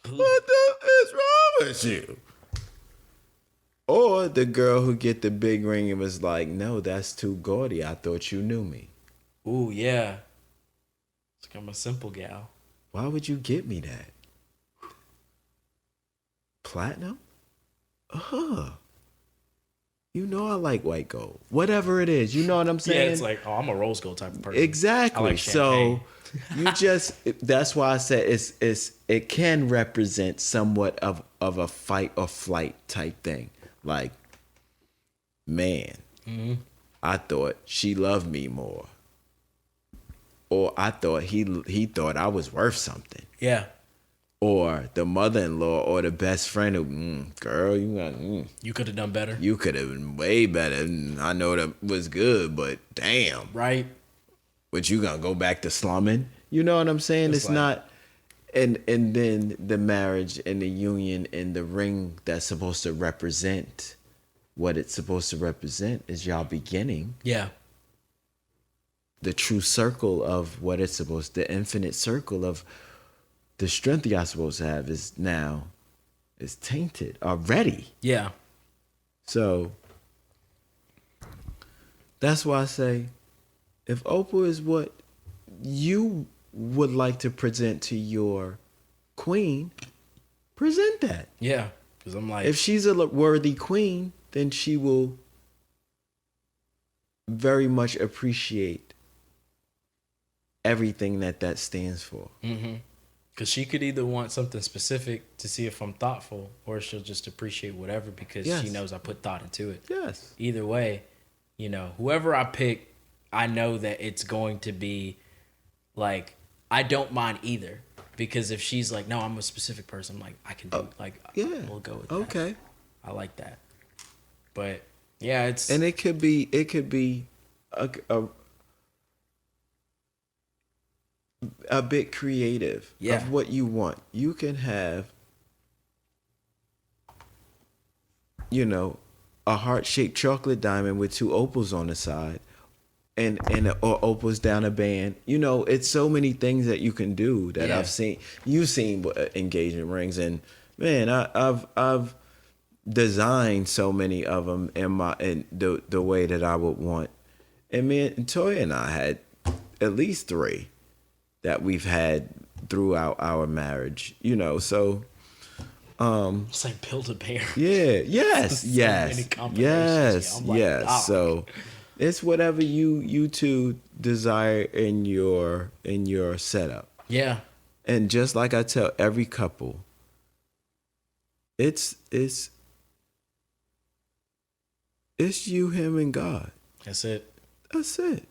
[SPEAKER 2] What the is wrong with you? Or the girl who get the big ring and was like, no, that's too gaudy. I thought you knew me.
[SPEAKER 1] Ooh, yeah. It's like I'm a simple gal.
[SPEAKER 2] Why would you get me that? Platinum? You know I like white gold. Whatever it is, you know what I'm saying?
[SPEAKER 1] Yeah, it's like, oh, I'm a rose gold type of person.
[SPEAKER 2] Exactly.
[SPEAKER 1] I like champagne.
[SPEAKER 2] So that's why I said it can represent somewhat of a fight or flight type thing. Like, man, I thought she loved me more. Or I thought he thought I was worth something.
[SPEAKER 1] Yeah.
[SPEAKER 2] Or the mother-in-law or the best friend who, girl,
[SPEAKER 1] You could have done better.
[SPEAKER 2] you could have been way better. I know that was good, but damn.
[SPEAKER 1] Right?
[SPEAKER 2] But you gonna go back to slumming? You know what I'm saying? It's
[SPEAKER 1] like-
[SPEAKER 2] not. And then the marriage and the union and the ring that's supposed to represent what it's supposed to represent is y'all beginning.
[SPEAKER 1] Yeah.
[SPEAKER 2] The true circle of what it's supposed, the infinite circle of the strength y'all supposed to have is tainted already.
[SPEAKER 1] Yeah.
[SPEAKER 2] So that's why I say, if Oprah is what you would like to present to your queen, present that.
[SPEAKER 1] Yeah. Because I'm like,
[SPEAKER 2] If she's a worthy queen, then she will very much appreciate everything that stands for.
[SPEAKER 1] because she could either want something specific to see if I'm thoughtful, or she'll just appreciate whatever because
[SPEAKER 2] Yes.
[SPEAKER 1] she knows I put thought into it.
[SPEAKER 2] Yes.
[SPEAKER 1] Either way, whoever I pick, I know that it's going to be like, I don't mind either. Because if she's like, no, I'm a specific person, I'm like, I can do
[SPEAKER 2] Yeah.
[SPEAKER 1] we'll go with that.
[SPEAKER 2] Okay.
[SPEAKER 1] I like that. But yeah, it's
[SPEAKER 2] And it could be a bit creative of what you want. You can have, a heart-shaped chocolate diamond with 2 opals on the side, or opals down a band. It's so many things that you can do that I've seen. You've seen engagement rings, and man, I've designed so many of them in the way that I would want. And me and Toya and I had at least 3 that we've had throughout our marriage, so
[SPEAKER 1] it's like Build-A-Bear.
[SPEAKER 2] yeah, yes,
[SPEAKER 1] many
[SPEAKER 2] yes,
[SPEAKER 1] combinations.
[SPEAKER 2] yes,
[SPEAKER 1] Yeah, I'm like,
[SPEAKER 2] yes.
[SPEAKER 1] dog.
[SPEAKER 2] So it's whatever you two desire in your setup.
[SPEAKER 1] Yeah.
[SPEAKER 2] And just like I tell every couple, it's you, him, and God.
[SPEAKER 1] That's it.
[SPEAKER 2] That's it.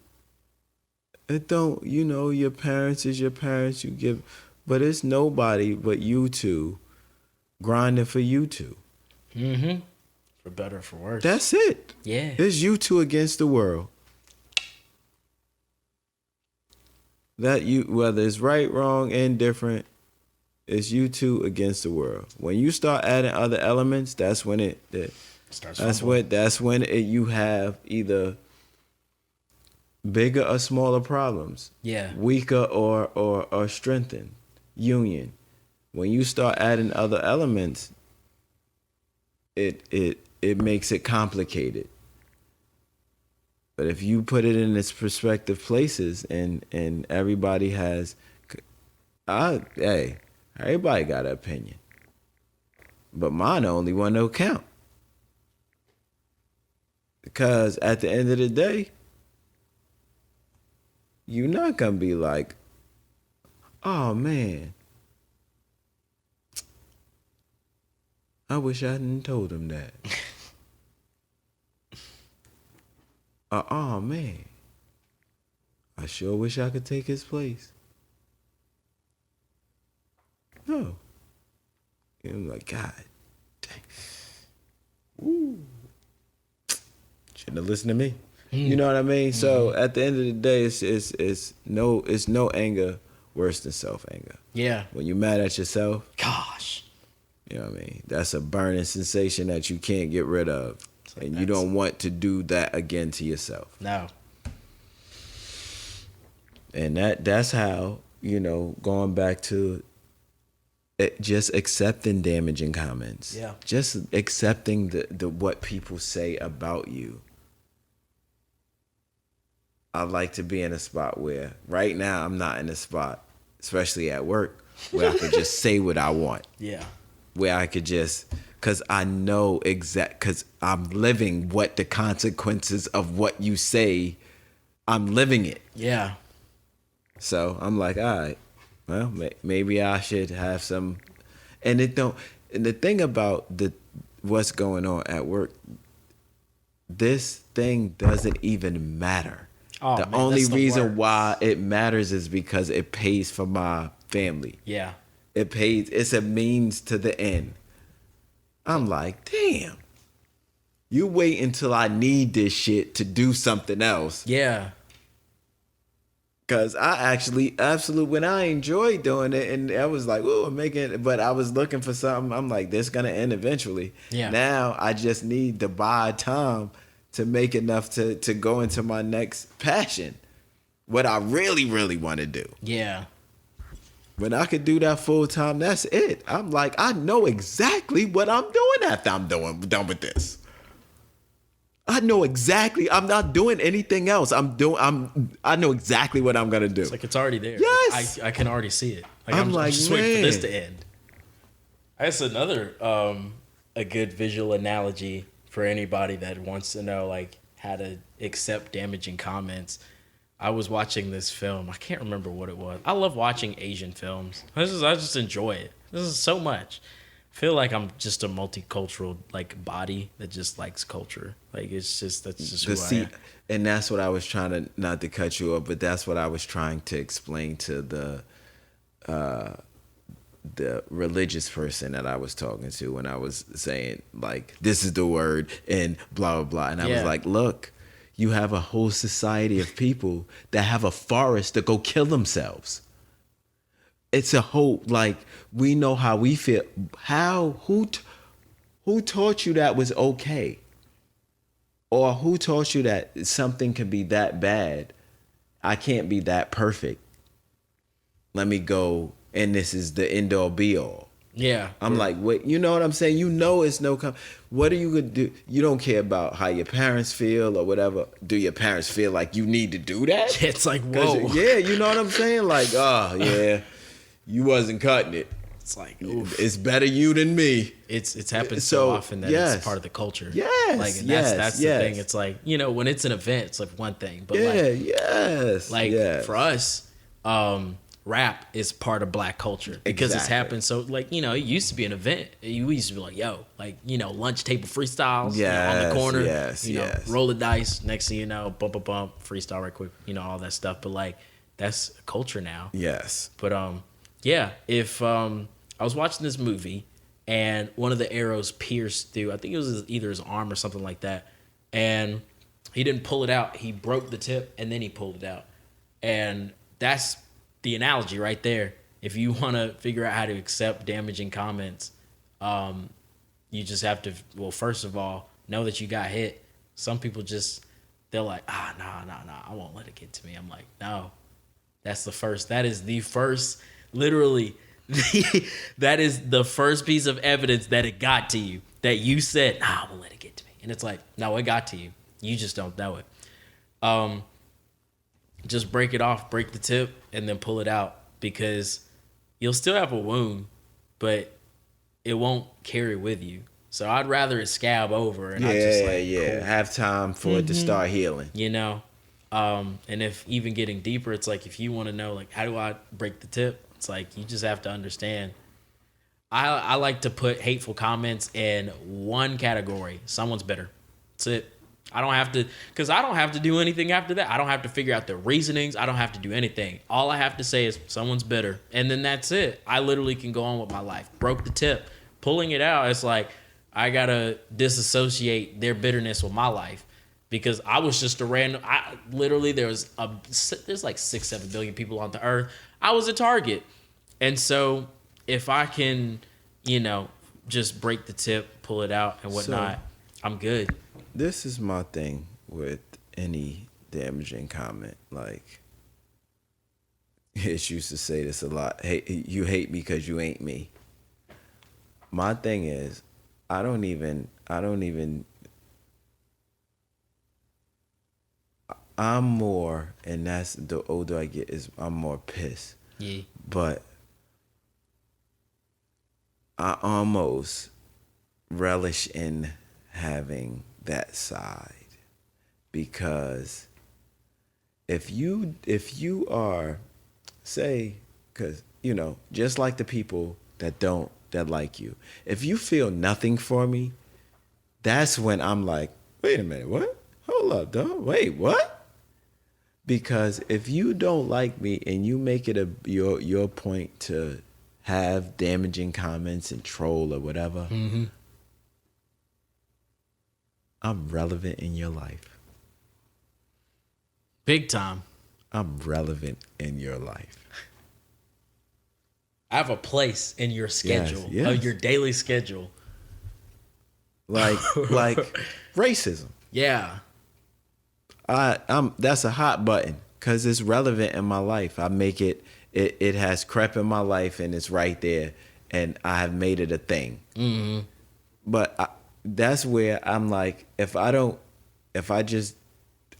[SPEAKER 2] It don't, your parents is your parents, you give, but it's nobody but you two grinding for you two.
[SPEAKER 1] Mm-hmm. For better or for worse.
[SPEAKER 2] That's it.
[SPEAKER 1] Yeah.
[SPEAKER 2] It's you two against the world. Whether it's right, wrong, indifferent, it's you two against the world. When you start adding other elements, that's when you have either bigger or smaller problems.
[SPEAKER 1] Yeah.
[SPEAKER 2] Weaker or strengthened union. When you start adding other elements, it makes it complicated. But if you put it in its prospective places and everybody has, everybody got an opinion. But mine the only one that'll count. Because at the end of the day, you're not going to be like, oh man, I wish I hadn't told him that. Oh man, I sure wish I could take his place. No. And I'm like, God dang. Woo. Shouldn't have listened to me. You know what I mean? So at the end of the day, it's no anger worse than self anger.
[SPEAKER 1] Yeah.
[SPEAKER 2] When you're mad at yourself,
[SPEAKER 1] Gosh.
[SPEAKER 2] you know what I mean? That's a burning sensation that you can't get rid of.
[SPEAKER 1] Like
[SPEAKER 2] And you don't want to do that again to yourself.
[SPEAKER 1] No.
[SPEAKER 2] And that's how, going back to just accepting damaging comments.
[SPEAKER 1] Yeah.
[SPEAKER 2] Just accepting the what people say about you. I like to be in a spot where right now I'm not in a spot, especially at work, where I could just say what I want.
[SPEAKER 1] Yeah.
[SPEAKER 2] Where I could just, because I know because I'm living what the consequences of what you say, I'm living it.
[SPEAKER 1] Yeah.
[SPEAKER 2] So I'm like, all right, well, maybe I should have some, and the thing about what's going on at work, this thing doesn't even matter.
[SPEAKER 1] Oh,
[SPEAKER 2] the
[SPEAKER 1] man,
[SPEAKER 2] only
[SPEAKER 1] that's the
[SPEAKER 2] reason
[SPEAKER 1] worst.
[SPEAKER 2] why it matters is because it pays for my family.
[SPEAKER 1] Yeah.
[SPEAKER 2] It pays. It's a means to the end. I'm like, damn. You wait until I need this shit to do something else.
[SPEAKER 1] Yeah.
[SPEAKER 2] Cause I actually, when I enjoyed doing it, and I was like, "Ooh, I'm making it," but I was looking for something. I'm like, "This gonna end eventually."
[SPEAKER 1] Yeah.
[SPEAKER 2] Now I just need to buy time to make enough to go into my next passion, what I really, really want to do.
[SPEAKER 1] Yeah.
[SPEAKER 2] When I could do that full time, that's it. I'm like, I know exactly what I'm doing after I'm done with this. I know exactly. I'm not doing anything else. I know exactly what I'm gonna do.
[SPEAKER 1] It's like it's already there.
[SPEAKER 2] Yes.
[SPEAKER 1] I can already see it.
[SPEAKER 2] I'm like,
[SPEAKER 1] just waiting for this
[SPEAKER 2] man.
[SPEAKER 1] to end. That's another a good visual analogy for anybody that wants to know like how to accept damaging comments. I was watching this film. I can't remember what it was. I love watching Asian films. I just enjoy it. This is so much. I feel like I'm just a multicultural like body that just likes culture. Like that's just who I am.
[SPEAKER 2] And that's what I was trying to, not to cut you off, but that's what I was trying to explain to the religious person that I was talking to when I was saying like, this is the word and blah, blah, blah. And I was like, look, you have a whole society of people that have a forest to go kill themselves. It's a whole, like, we know how we feel. Who taught you that was okay? Or who taught you that something can be that bad? I can't be that perfect. Let me go, and this is the end all be all.
[SPEAKER 1] Yeah.
[SPEAKER 2] I'm like, wait, you know what I'm saying? You know it's no, what are you going to do? You don't care about how your parents feel or whatever. Do your parents feel like you need to do that?
[SPEAKER 1] It's like, whoa.
[SPEAKER 2] Yeah, you know what I'm saying? Like, oh, yeah, you wasn't cutting it.
[SPEAKER 1] It's like, oof.
[SPEAKER 2] It's better you than me.
[SPEAKER 1] It's happened so often that it's part of the culture.
[SPEAKER 2] Yes,
[SPEAKER 1] like and
[SPEAKER 2] yes,
[SPEAKER 1] that's the thing. It's like, when it's an event, it's like one thing, but for us, rap is part of Black culture because it's happened. So like, it used to be an event. You used to be like, yo, like, lunch table freestyles on the corner, roll the dice. Next thing you know, bump, freestyle right quick, all that stuff. But like, that's culture now.
[SPEAKER 2] Yes.
[SPEAKER 1] But if I was watching this movie and one of the arrows pierced through, I think it was either his arm or something like that, and he didn't pull it out. He broke the tip and then he pulled it out. And that's the analogy right there. If you want to figure out how to accept damaging comments, you just have to, well, first of all, know that you got hit. Some people they're like, nah, I won't let it get to me. I'm like, no, that is the first, literally, that is the first piece of evidence that it got to you. that you said, nah, I'm gonna let it get to me. And it's like, no, it got to you. You just don't know it. Just break it off, break the tip, and then pull it out, because you'll still have a wound, but it won't carry with you. So I'd rather it scab over and I just like cool.
[SPEAKER 2] have time for it to start healing.
[SPEAKER 1] You know, and if even getting deeper, it's like if you want to know like how do I break the tip, it's like you just have to understand. I like to put hateful comments in one category. Someone's bitter. That's it. I don't have to, because I don't have to do anything after that. I don't have to figure out the reasonings. I don't have to do anything. All I have to say is someone's bitter, and then that's it. I literally can go on with my life. Broke the tip. Pulling it out, it's like I gotta disassociate their bitterness with my life, because I was just a random. I literally there's like 6-7 billion people on the earth. I was a target, and so if I can, just break the tip, pull it out, and whatnot, I'm good.
[SPEAKER 2] This is my thing with any damaging comment. Like, Hitch used to say this a lot. Hey, you hate me because you ain't me. My thing is, I don't even. I'm more, and that's the older I get, is I'm more pissed.
[SPEAKER 1] Yeah.
[SPEAKER 2] But I almost relish in having that side, because if you are, say, because just like the people that like you, if you feel nothing for me, that's when I'm like, wait a minute, what? Hold up, dog. Wait, what? Because if you don't like me and you make it your point to have damaging comments and troll or whatever, I'm relevant in your life.
[SPEAKER 1] Big time.
[SPEAKER 2] I'm relevant in your life.
[SPEAKER 1] I have a place in your schedule,
[SPEAKER 2] yes.
[SPEAKER 1] Your daily schedule.
[SPEAKER 2] Like racism.
[SPEAKER 1] Yeah.
[SPEAKER 2] That's a hot button because it's relevant in my life. I make it has crept in my life and it's right there, and I have made it a thing. Mm-hmm. But that's where I'm like, I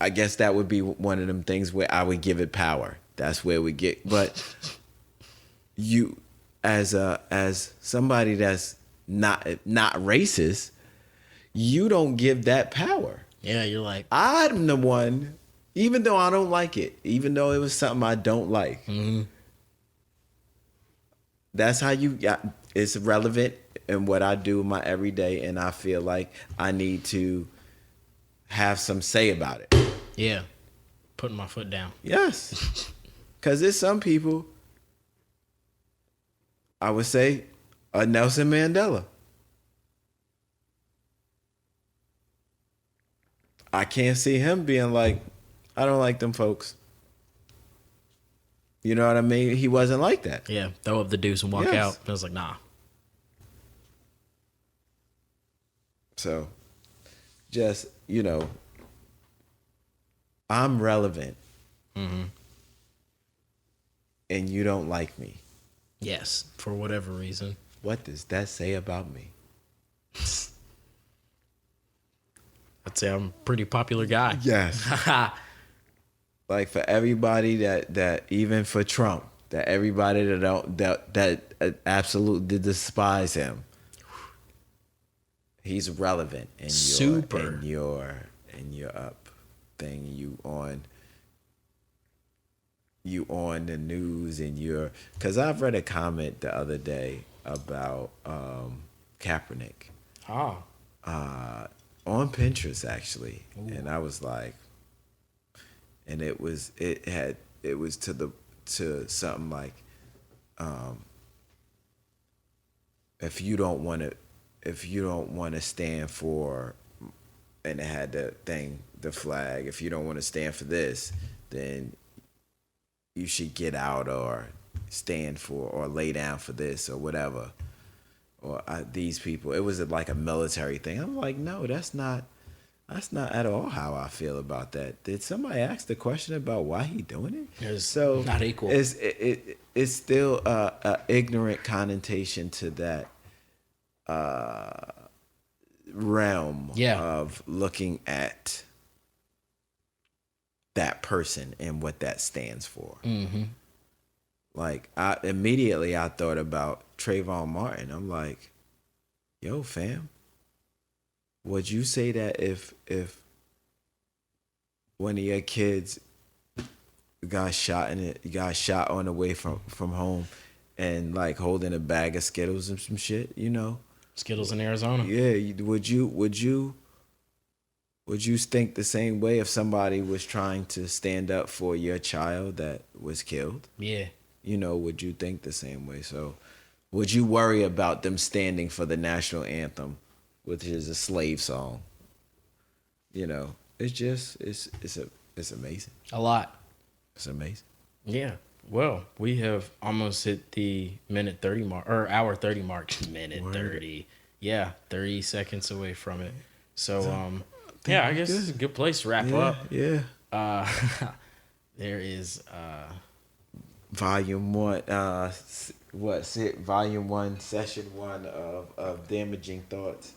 [SPEAKER 2] guess that would be one of them things where I would give it power. That's where we get. But you, as somebody that's not racist, you don't give that power.
[SPEAKER 1] Yeah, you're like,
[SPEAKER 2] I'm the one, even though I don't like it, even though it was something I don't like. Mm-hmm. That's how it's relevant in what I do in my everyday, and I feel like I need to have some say about it.
[SPEAKER 1] Yeah, putting my foot down.
[SPEAKER 2] Yes, because there's some people, I would say, a Nelson Mandela. I can't see him being like, I don't like them folks. You know what I mean? He wasn't like that.
[SPEAKER 1] Yeah, throw up the deuce and walk out. I was like, nah.
[SPEAKER 2] So, just, I'm relevant. Mm-hmm. And you don't like me.
[SPEAKER 1] Yes, for whatever reason.
[SPEAKER 2] What does that say about me?
[SPEAKER 1] I'd say I'm a pretty popular guy.
[SPEAKER 2] Yes. Like for everybody that even for Trump, that everybody that absolutely despise him, he's relevant in your up thing. You on the news and because I've read a comment the other day about Kaepernick. On Pinterest actually. Ooh. And I was like, and it was to something like, if you don't want to stand for, and it had the flag, if you don't want to stand for this, then you should get out or stand for or lay down for this or whatever. Or these people, it was like a military thing. I'm like, no, that's not at all how I feel about that. Did somebody ask the question about why he doing it?
[SPEAKER 1] It's so not equal.
[SPEAKER 2] It's still a ignorant connotation to that realm
[SPEAKER 1] Yeah.
[SPEAKER 2] of looking at that person and what that stands for.
[SPEAKER 1] Mm-hmm.
[SPEAKER 2] Like I thought about Trayvon Martin. I'm like, yo, fam, would you say that if one of your kids got shot on the way from home and like holding a bag of Skittles and some shit, you know?
[SPEAKER 1] Skittles in Arizona.
[SPEAKER 2] Yeah, would you think the same way if somebody was trying to stand up for your child that was killed?
[SPEAKER 1] Yeah.
[SPEAKER 2] You know, would you think the same way? So, would you worry about them standing for the national anthem, which is a slave song? You know, it's amazing.
[SPEAKER 1] A lot.
[SPEAKER 2] It's amazing.
[SPEAKER 1] Yeah. Well, we have almost hit the minute 30 mark, or hour 30 mark. Minute
[SPEAKER 2] Word.
[SPEAKER 1] 30. Yeah, 30 seconds away from it. So, yeah, I guess this is a good place to wrap up.
[SPEAKER 2] Yeah.
[SPEAKER 1] There is
[SPEAKER 2] Volume 1, Volume 1, Session 1 of Damaging Thoughts.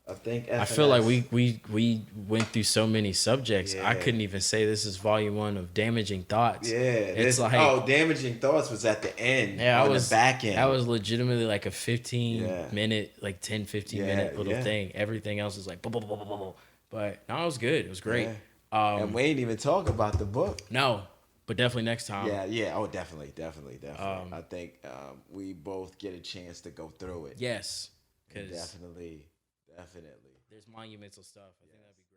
[SPEAKER 2] I think
[SPEAKER 1] I feel like we went through so many subjects.
[SPEAKER 2] Yeah.
[SPEAKER 1] I couldn't even say this is volume 1 of Damaging Thoughts.
[SPEAKER 2] Yeah,
[SPEAKER 1] It's like
[SPEAKER 2] Damaging Thoughts was at the end.
[SPEAKER 1] yeah,
[SPEAKER 2] on the back end.
[SPEAKER 1] That was legitimately like a 15
[SPEAKER 2] Yeah.
[SPEAKER 1] minute, like 10, 15
[SPEAKER 2] Yeah,
[SPEAKER 1] minute little
[SPEAKER 2] yeah.
[SPEAKER 1] thing. Everything else is like blah, blah, blah, blah, blah. But no, it was good. It was great.
[SPEAKER 2] Yeah. And we ain't even talk about the book.
[SPEAKER 1] No, but definitely next time.
[SPEAKER 2] Yeah. Oh, definitely. I think we both get a chance to go through it.
[SPEAKER 1] Yes, because
[SPEAKER 2] Definitely.
[SPEAKER 1] there's monumental stuff. I think that'd be great.